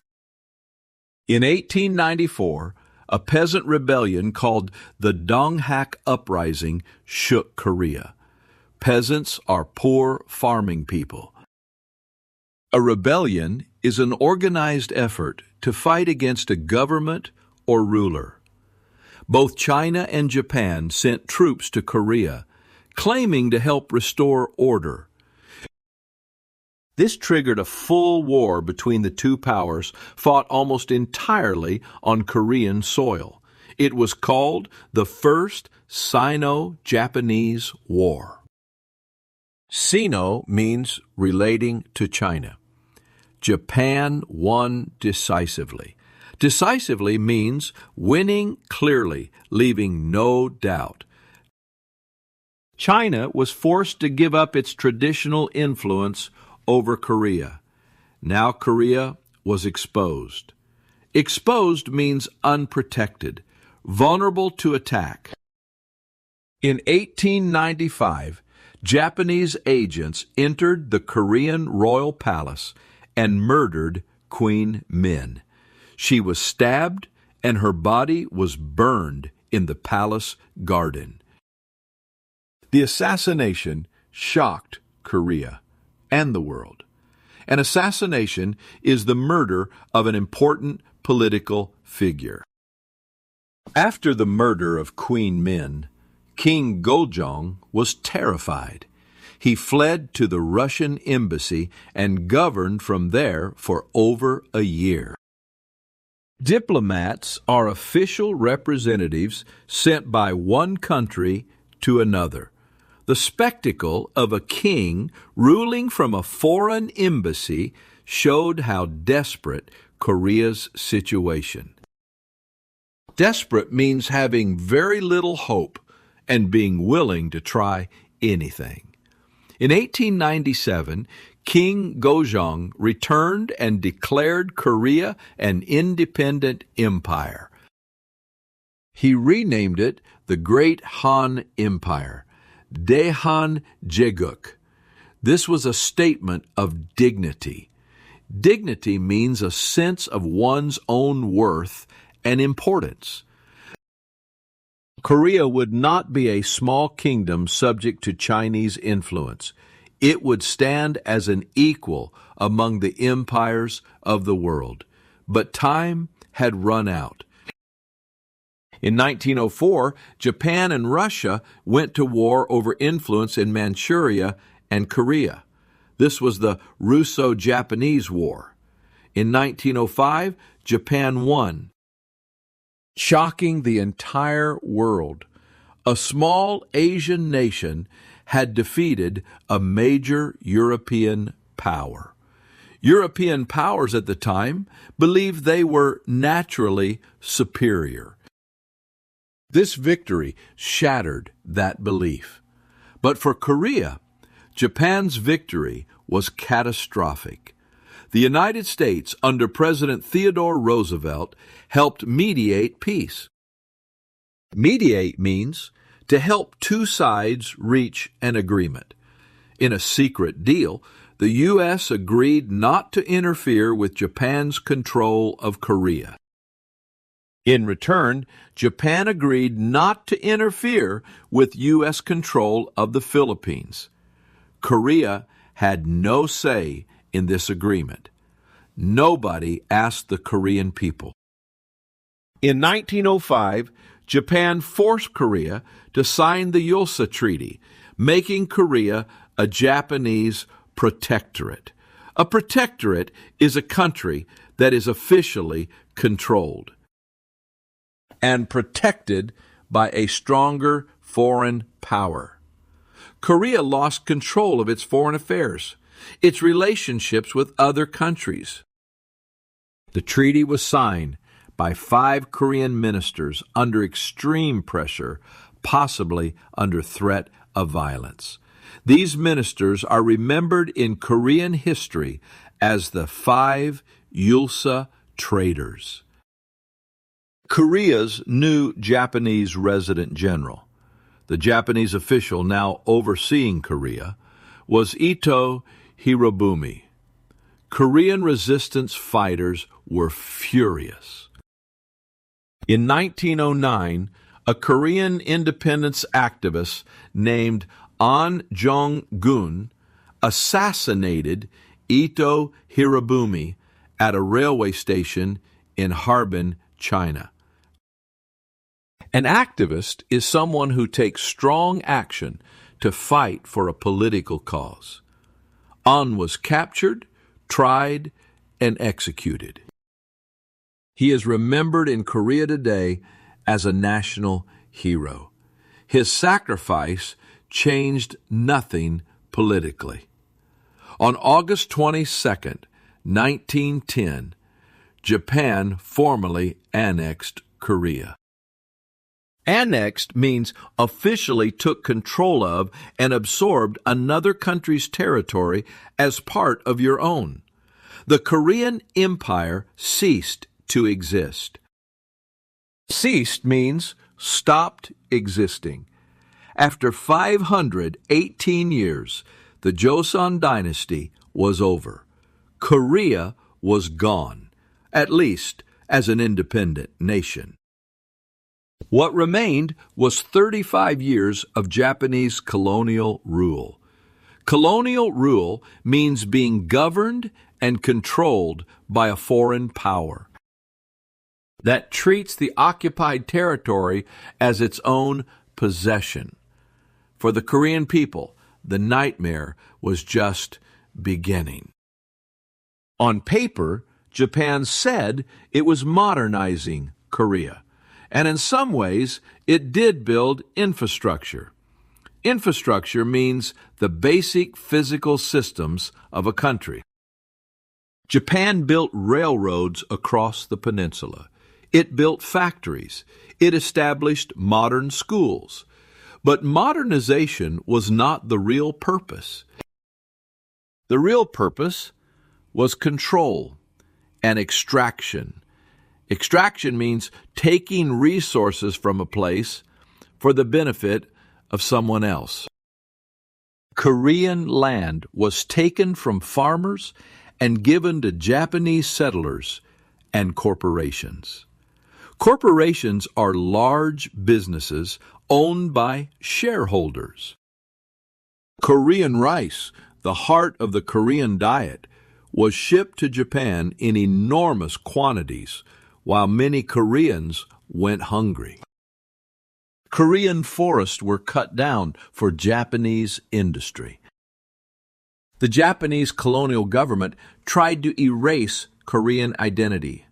In 1894, a peasant rebellion called the Donghak Uprising shook Korea. Peasants are poor farming people. A rebellion is an organized effort to fight against a government or ruler. Both China and Japan sent troops to Korea, claiming to help restore order. This triggered a full war between the two powers, fought almost entirely on Korean soil. It was called the First Sino-Japanese War. Sino means relating to China. Japan won decisively. Decisively means winning clearly, leaving no doubt. China was forced to give up its traditional influence over Korea. Now Korea was exposed. Exposed means unprotected, vulnerable to attack. In 1895, Japanese agents entered the Korean royal palace and murdered Queen Min. She was stabbed and her body was burned in the palace garden. The assassination shocked Korea and the world. An assassination is the murder of an important political figure. After the murder of Queen Min, King Gojong was terrified. He fled to the Russian embassy and governed from there for over a year. Diplomats are official representatives sent by one country to another. The spectacle of a king ruling from a foreign embassy showed how desperate Korea's situation. Desperate means having very little hope and being willing to try anything. In 1897, King Gojong returned and declared Korea an independent empire. He renamed it the Great Han Empire, Daehan Jeguk. This was a statement of dignity. Dignity means a sense of one's own worth and importance. Korea would not be a small kingdom subject to Chinese influence. It would stand as an equal among the empires of the world. But time had run out. In 1904, Japan and Russia went to war over influence in Manchuria and Korea. This was the Russo-Japanese War. In 1905, Japan won, shocking the entire world. A small Asian nation had defeated a major European power. European powers at the time believed they were naturally superior. This victory shattered that belief. But for Korea, Japan's victory was catastrophic. The United States, under President Theodore Roosevelt, helped mediate peace. Mediate means to help two sides reach an agreement. In a secret deal, the U.S. agreed not to interfere with Japan's control of Korea. In return, Japan agreed not to interfere with U.S. control of the Philippines. Korea had no say in this agreement. Nobody asked the Korean people. In 1905, Japan forced Korea to sign the Yulsa Treaty, making Korea a Japanese protectorate. A protectorate is a country that is officially controlled and protected by a stronger foreign power. Korea lost control of its foreign affairs, its relationships with other countries. The treaty was signed, by 5 Korean ministers under extreme pressure, possibly under threat of violence. These ministers are remembered in Korean history as the 5 Yulsa traitors. Korea's new Japanese resident general, the Japanese official now overseeing Korea, was Ito Hirobumi. Korean resistance fighters were furious. In 1909, a Korean independence activist named An Jong-gun assassinated Ito Hirobumi at a railway station in Harbin, China. An activist is someone who takes strong action to fight for a political cause. An was captured, tried, and executed. He is remembered in Korea today as a national hero. His sacrifice changed nothing politically. On August 22, 1910, Japan formally annexed Korea. Annexed means officially took control of and absorbed another country's territory as part of your own. The Korean Empire ceased to exist. Ceased means stopped existing. After 518 years, the Joseon dynasty was over. Korea was gone, at least as an independent nation. What remained was 35 years of Japanese colonial rule. Colonial rule means being governed and controlled by a foreign power that treats the occupied territory as its own possession. For the Korean people, the nightmare was just beginning. On paper, Japan said it was modernizing Korea. And in some ways, it did build infrastructure. Infrastructure means the basic physical systems of a country. Japan built railroads across the peninsula. It built factories. It established modern schools. But modernization was not the real purpose. The real purpose was control and extraction. Extraction means taking resources from a place for the benefit of someone else. Korean land was taken from farmers and given to Japanese settlers and corporations. Corporations are large businesses owned by shareholders. Korean rice, the heart of the Korean diet, was shipped to Japan in enormous quantities, while many Koreans went hungry. Korean forests were cut down for Japanese industry. The Japanese colonial government tried to erase Korean identity.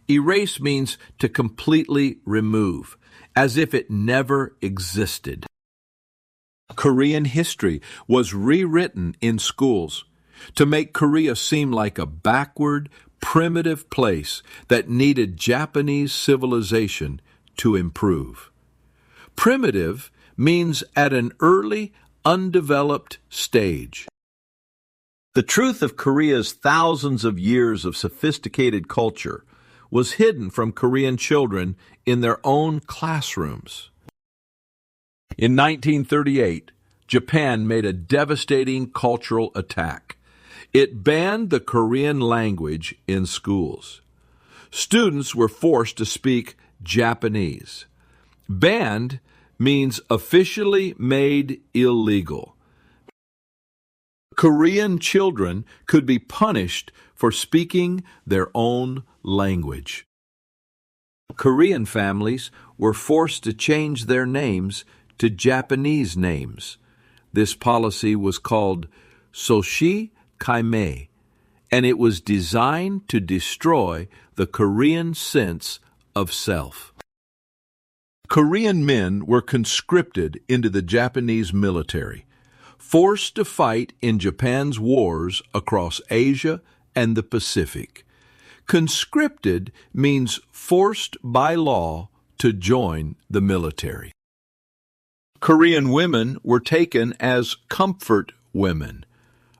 Erase means to completely remove, as if it never existed. Korean history was rewritten in schools to make Korea seem like a backward, primitive place that needed Japanese civilization to improve. Primitive means at an early, undeveloped stage. The truth of Korea's thousands of years of sophisticated culture was hidden from Korean children in their own classrooms. In 1938, Japan made a devastating cultural attack. It banned the Korean language in schools. Students were forced to speak Japanese. Banned means officially made illegal. Korean children could be punished for speaking their own language. Korean families were forced to change their names to Japanese names. This policy was called Soshi Kaimei, and it was designed to destroy the Korean sense of self. Korean men were conscripted into the Japanese military, forced to fight in Japan's wars across Asia and the Pacific. Conscripted means forced by law to join the military. Korean women were taken as comfort women,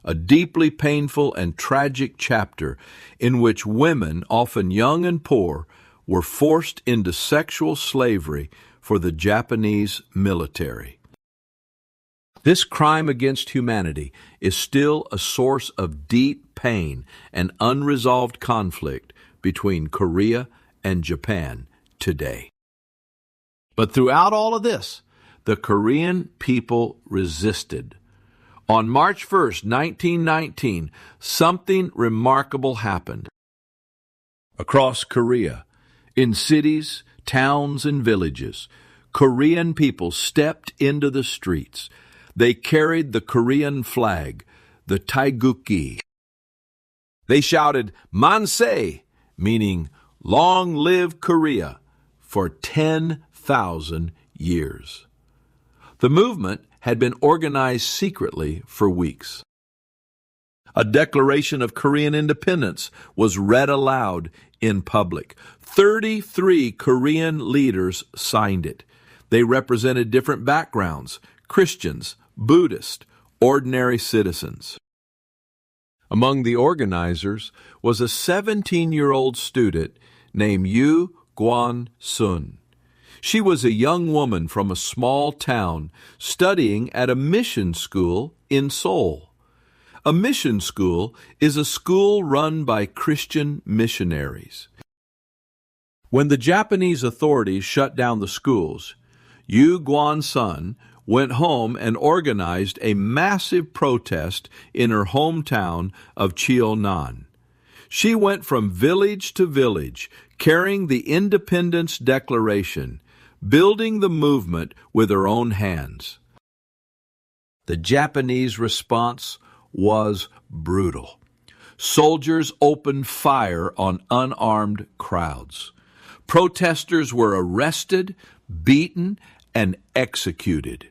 a deeply painful and tragic chapter in which women, often young and poor, were forced into sexual slavery for the Japanese military. This crime against humanity is still a source of deep pain and unresolved conflict between Korea and Japan today. But throughout all of this, the Korean people resisted. On March 1st, 1919, something remarkable happened. Across Korea, in cities, towns, and villages, Korean people stepped into the streets. They carried the Korean flag, the taegukgi. They shouted, "Manse," meaning "Long live Korea," for 10,000 years. The movement had been organized secretly for weeks. A declaration of Korean independence was read aloud in public. 33 Korean leaders signed it. They represented different backgrounds: Christians, Buddhists, ordinary citizens. Among the organizers was a 17-year-old student named Yu Guan-sun. She was a young woman from a small town studying at a mission school in Seoul. A mission school is a school run by Christian missionaries. When the Japanese authorities shut down the schools, Yu Guan-sun went home and organized a massive protest in her hometown of Cheonan. She went from village to village, carrying the Independence Declaration, building the movement with her own hands. The Japanese response was brutal. Soldiers opened fire on unarmed crowds. Protesters were arrested, beaten, and executed.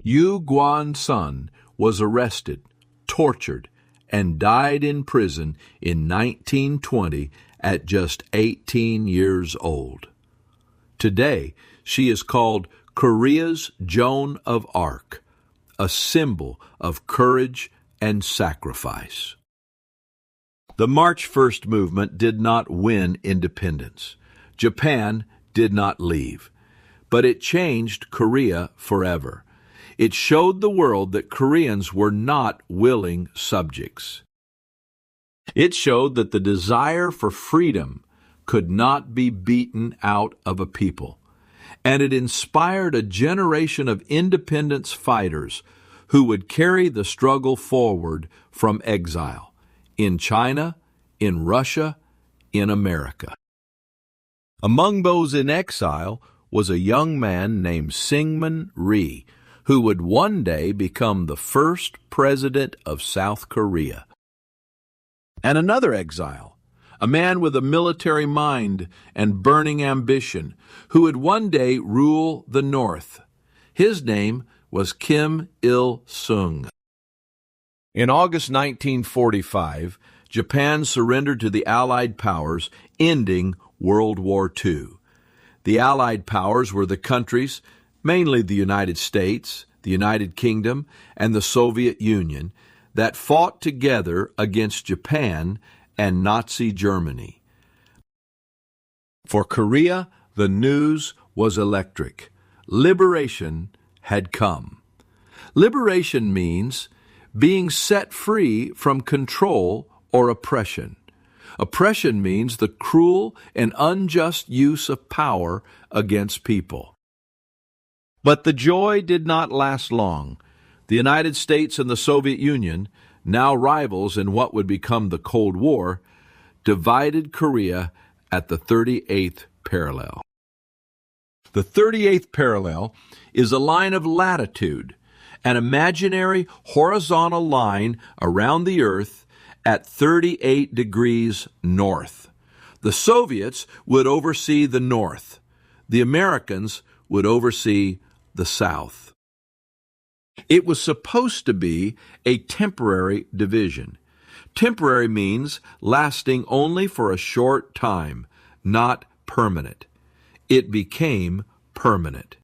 Yu Guan-sun was arrested, tortured, and died in prison in 1920 at just 18 years old. Today, she is called Korea's Joan of Arc, a symbol of courage and sacrifice. The March 1st movement did not win independence. Japan did not leave, but it changed Korea forever. It showed the world that Koreans were not willing subjects. It showed that the desire for freedom could not be beaten out of a people, and it inspired a generation of independence fighters who would carry the struggle forward from exile, in China, in Russia, in America. Among those in exile was a young man named Syngman Rhee, who would one day become the first president of South Korea. And another exile, a man with a military mind and burning ambition, who would one day rule the North. His name was Kim Il-sung. In August 1945, Japan surrendered to the Allied powers, ending World War II. The Allied powers were the countries, mainly the United States, the United Kingdom, and the Soviet Union, that fought together against Japan and Nazi Germany. For Korea, the news was electric. Liberation had come. Liberation means being set free from control or oppression. Oppression means the cruel and unjust use of power against people. But the joy did not last long. The United States and the Soviet Union, now rivals in what would become the Cold War, divided Korea at the 38th parallel. The 38th parallel is a line of latitude, an imaginary horizontal line around the Earth at 38 degrees north. The Soviets would oversee the north. The Americans would oversee the South. It was supposed to be a temporary division. Temporary means lasting only for a short time, not permanent. It became permanent.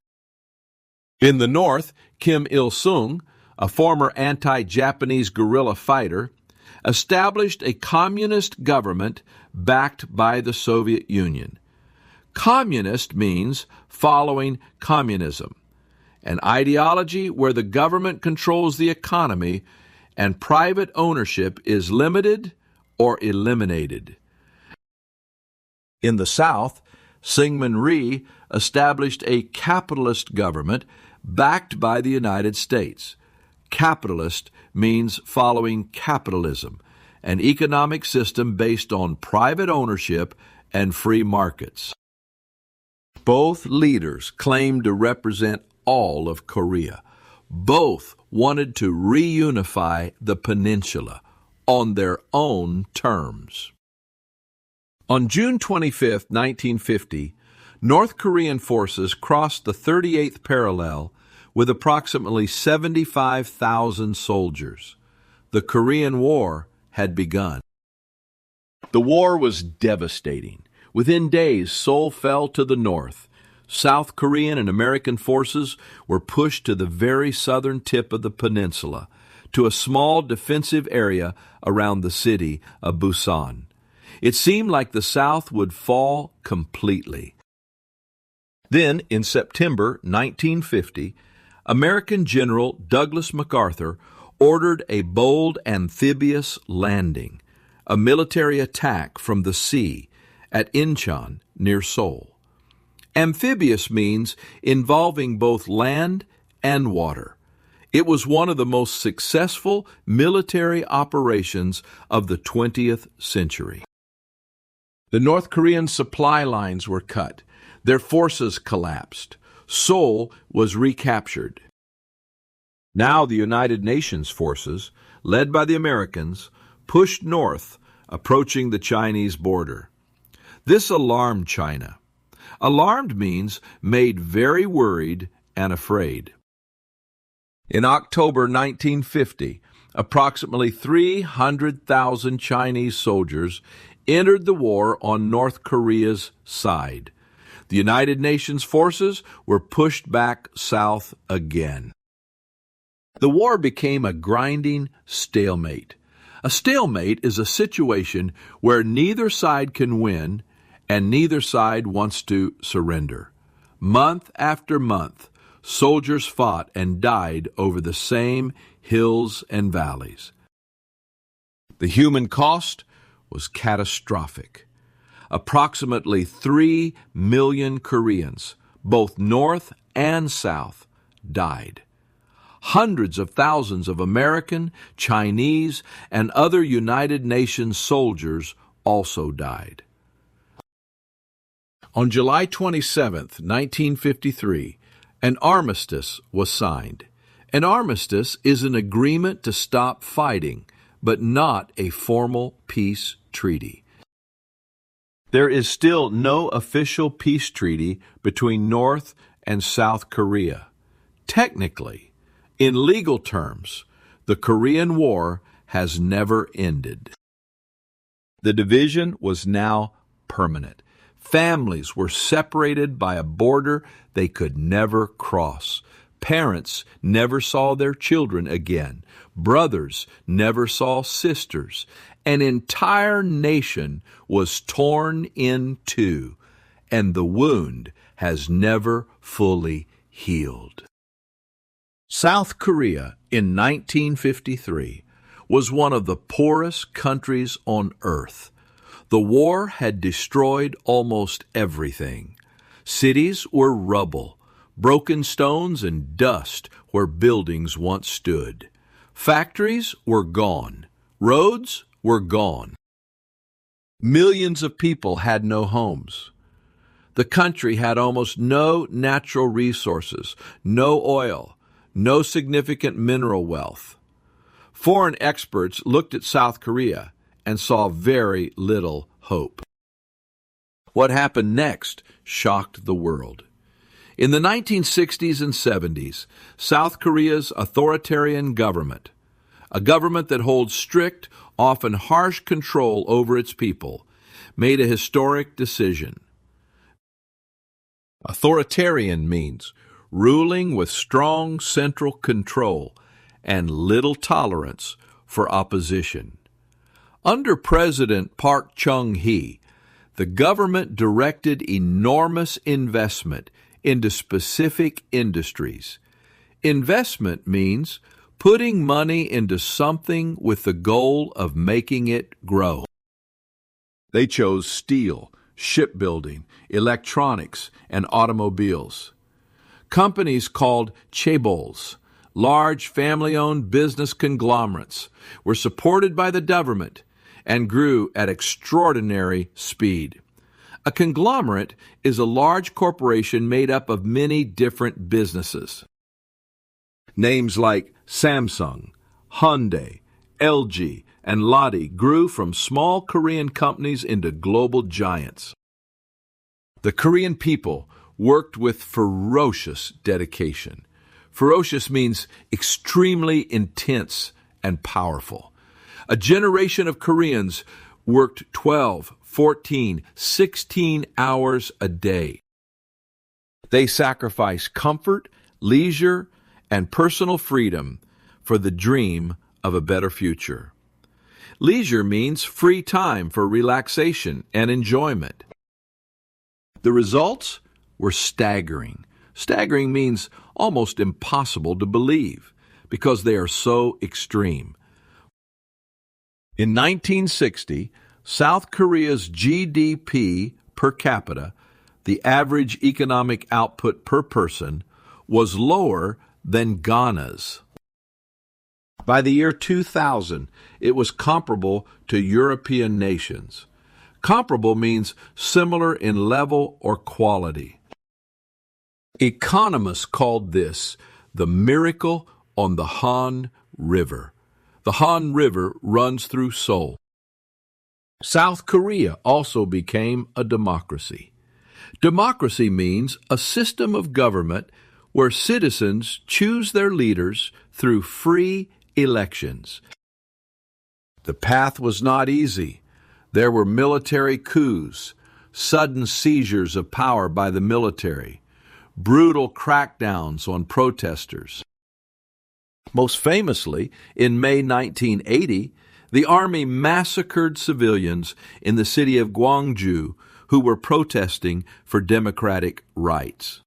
In the north, Kim Il-sung, a former anti-Japanese guerrilla fighter, established a communist government backed by the Soviet Union. Communist means following communism, an ideology where the government controls the economy and private ownership is limited or eliminated. In the South, Syngman Rhee established a capitalist government backed by the United States. Capitalist means following capitalism, an economic system based on private ownership and free markets. Both leaders claimed to represent all of Korea. Both wanted to reunify the peninsula on their own terms. On June 25, 1950, North Korean forces crossed the 38th parallel with approximately 75,000 soldiers. The Korean War had begun. The war was devastating. Within days, Seoul fell to the north. South Korean and American forces were pushed to the very southern tip of the peninsula, to a small defensive area around the city of Busan. It seemed like the South would fall completely. Then, in September 1950, American General Douglas MacArthur ordered a bold amphibious landing, a military attack from the sea at Incheon near Seoul. Amphibious means involving both land and water. It was one of the most successful military operations of the 20th century. The North Korean supply lines were cut. Their forces collapsed. Seoul was recaptured. Now the United Nations forces, led by the Americans, pushed north, approaching the Chinese border. This alarmed China. Alarmed means made very worried and afraid. In October 1950, approximately 300,000 Chinese soldiers entered the war on North Korea's side. The United Nations forces were pushed back south again. The war became a grinding stalemate. A stalemate is a situation where neither side can win and neither side wants to surrender. Month after month, soldiers fought and died over the same hills and valleys. The human cost was catastrophic. Approximately 3 million Koreans, both North and South, died. Hundreds of thousands of American, Chinese, and other United Nations soldiers also died. On July 27, 1953, an armistice was signed. An armistice is an agreement to stop fighting, but not a formal peace treaty. There is still no official peace treaty between North and South Korea. Technically, in legal terms, the Korean War has never ended. The division was now permanent. Families were separated by a border they could never cross. Parents never saw their children again. Brothers never saw sisters. An entire nation was torn in two, and the wound has never fully healed. South Korea in 1953 was one of the poorest countries on earth. The war had destroyed almost everything. Cities were rubble, broken stones and dust where buildings once stood. Factories were gone. Roads were gone. Millions of people had no homes. The country had almost no natural resources, no oil, no significant mineral wealth. Foreign experts looked at South Korea and saw very little hope. What happened next shocked the world. In the 1960s and 70s, South Korea's authoritarian government, a government that holds strict often harsh control over its people, made a historic decision. Authoritarian means ruling with strong central control and little tolerance for opposition. Under President Park Chung-hee, the government directed enormous investment into specific industries. Investment means putting money into something with the goal of making it grow. They chose steel, shipbuilding, electronics, and automobiles. Companies called chaebols, large family-owned business conglomerates, were supported by the government and grew at extraordinary speed. A conglomerate is a large corporation made up of many different businesses. Names like Samsung, Hyundai, LG, and Lotte grew from small Korean companies into global giants. The Korean people worked with ferocious dedication. Ferocious means extremely intense and powerful. A generation of Koreans worked 12, 14, 16 hours a day. They sacrificed comfort, leisure, and personal freedom for the dream of a better future. Leisure means free time for relaxation and enjoyment. The results were staggering. Staggering means almost impossible to believe because they are so extreme. In 1960, South Korea's GDP per capita, the average economic output per person, was lower than Ghana's. By the year 2000, it was comparable to European nations. Comparable means similar in level or quality. Economists called this the miracle on the Han River. The Han River runs through Seoul. South Korea also became a democracy. Democracy means a system of government where citizens choose their leaders through free elections. The path was not easy. There were military coups, sudden seizures of power by the military, brutal crackdowns on protesters. Most famously, in May 1980, the army massacred civilians in the city of Gwangju who were protesting for democratic rights.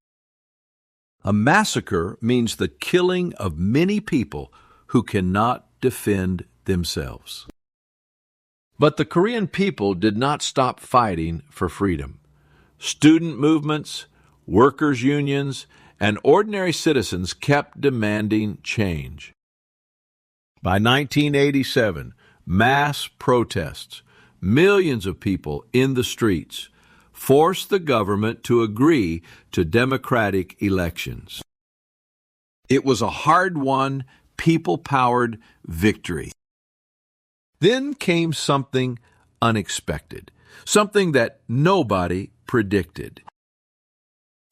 A massacre means the killing of many people who cannot defend themselves. But the Korean people did not stop fighting for freedom. Student movements, workers' unions, and ordinary citizens kept demanding change. By 1987, mass protests, millions of people in the streets, forced the government to agree to democratic elections. It was a hard-won, people-powered victory. Then came something unexpected, something that nobody predicted.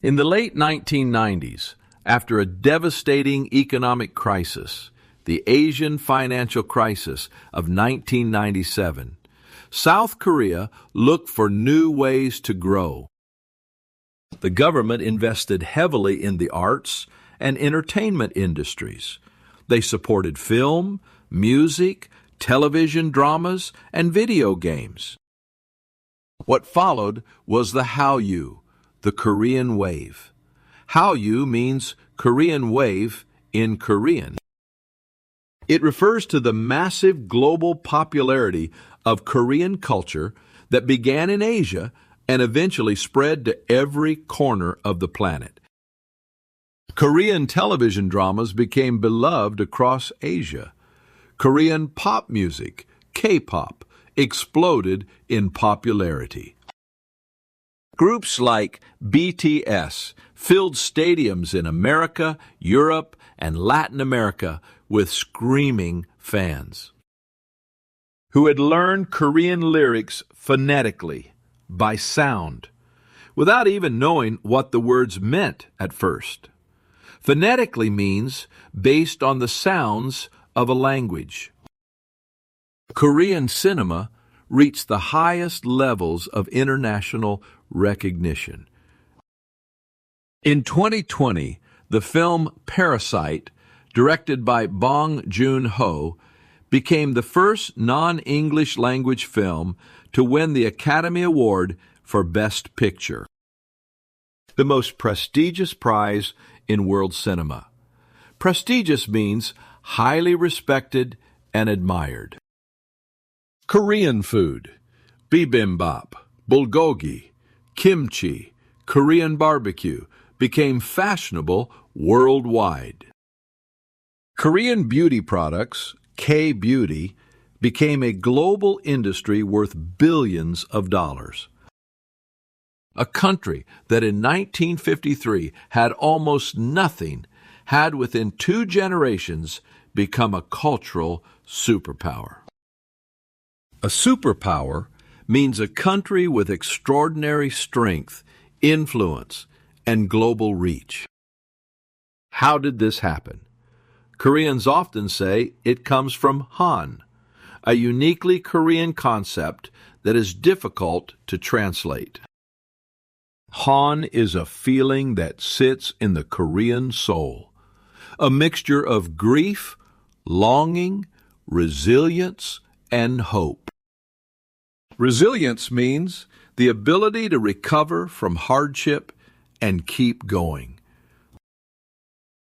In the late 1990s, after a devastating economic crisis, the Asian financial crisis of 1997, South Korea looked for new ways to grow. The government invested heavily in the arts and entertainment industries. They supported film, music, television dramas, and video games. What followed was the Hallyu, the Korean wave. Hallyu means Korean wave in Korean. It refers to the massive global popularity of Korean culture that began in Asia and eventually spread to every corner of the planet. Korean television dramas became beloved across Asia. Korean pop music, K-pop, exploded in popularity. Groups like BTS filled stadiums in America, Europe, and Latin America with screaming fans who had learned Korean lyrics phonetically, by sound, without even knowing what the words meant at first. Phonetically means based on the sounds of a language. Korean cinema reached the highest levels of international recognition. In 2020, the film Parasite, directed by Bong Joon-ho, became the first non-English language film to win the Academy Award for Best Picture, the most prestigious prize in world cinema. Prestigious means highly respected and admired. Korean food: bibimbap, bulgogi, kimchi, Korean barbecue became fashionable worldwide. Korean beauty products, K-beauty, became a global industry worth billions of dollars. A country that in 1953 had almost nothing had within 2 generations become a cultural superpower. A superpower means a country with extraordinary strength, influence, and global reach. How did this happen? Koreans often say it comes from Han, a uniquely Korean concept that is difficult to translate. Han is a feeling that sits in the Korean soul, a mixture of grief, longing, resilience, and hope. Resilience means the ability to recover from hardship and keep going.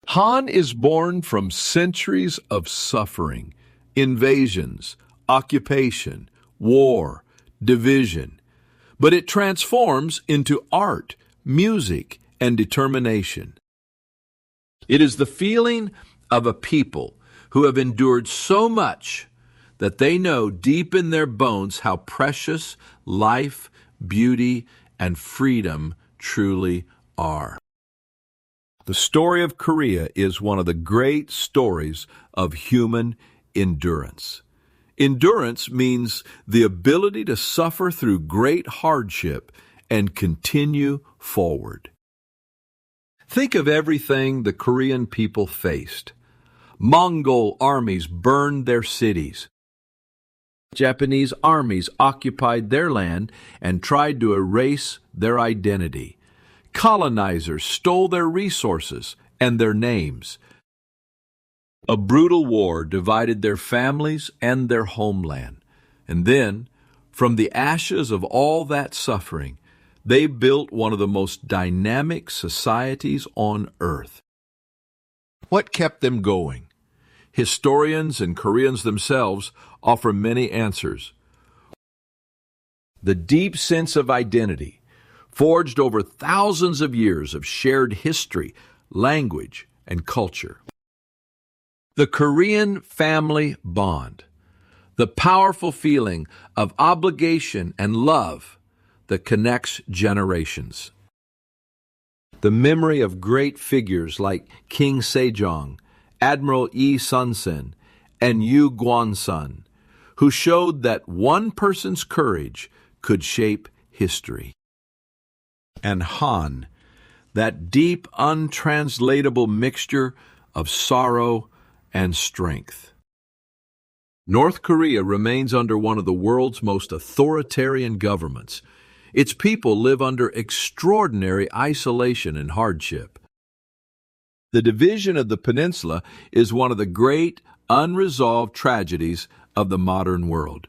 Han is born from centuries of suffering, invasions, occupation, war, division, but it transforms into art, music, and determination. It is the feeling of a people who have endured so much that they know deep in their bones how precious life, beauty, and freedom truly are. The story of Korea is one of the great stories of human endurance. Endurance means the ability to suffer through great hardship and continue forward. Think of everything the Korean people faced. Mongol armies burned their cities. Japanese armies occupied their land and tried to erase their identity. Colonizers stole their resources and their names. A brutal war divided their families and their homeland. And then, from the ashes of all that suffering, they built one of the most dynamic societies on earth. What kept them going? Historians and Koreans themselves offer many answers. The deep sense of identity, forged over thousands of years of shared history, language, and culture. The Korean family bond, the powerful feeling of obligation and love that connects generations. The memory of great figures like King Sejong, Admiral Yi Sun-sen, and Yu Guan-sun, who showed that one person's courage could shape history. And Han, that deep, untranslatable mixture of sorrow and strength. North Korea remains under one of the world's most authoritarian governments. Its people live under extraordinary isolation and hardship. The division of the peninsula is one of the great, unresolved tragedies of the modern world.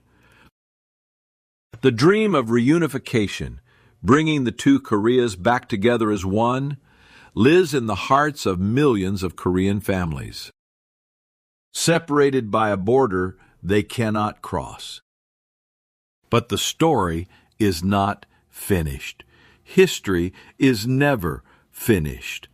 The dream of reunification, bringing the two Koreas back together as one, lives in the hearts of millions of Korean families. Separated by a border they cannot cross. But the story is not finished. History is never finished.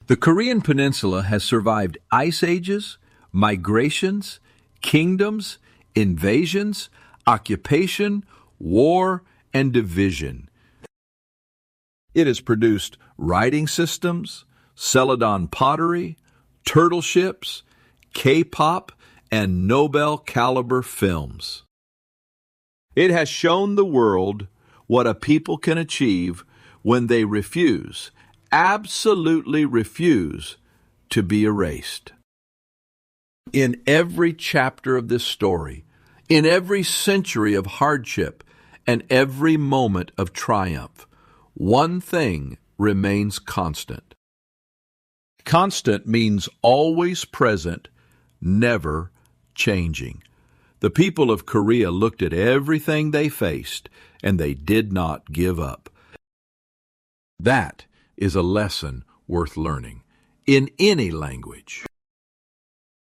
The Korean peninsula has survived ice ages, migrations, kingdoms, invasions, occupation, war, and division. It has produced writing systems, Celadon pottery, turtle ships, K-pop, and Nobel-caliber films. It has shown the world what a people can achieve when they refuse, absolutely refuse, to be erased. In every chapter of this story, in every century of hardship, and every moment of triumph, one thing remains constant. Constant means always present, never changing. The people of Korea looked at everything they faced, and they did not give up. That is a lesson worth learning in any language.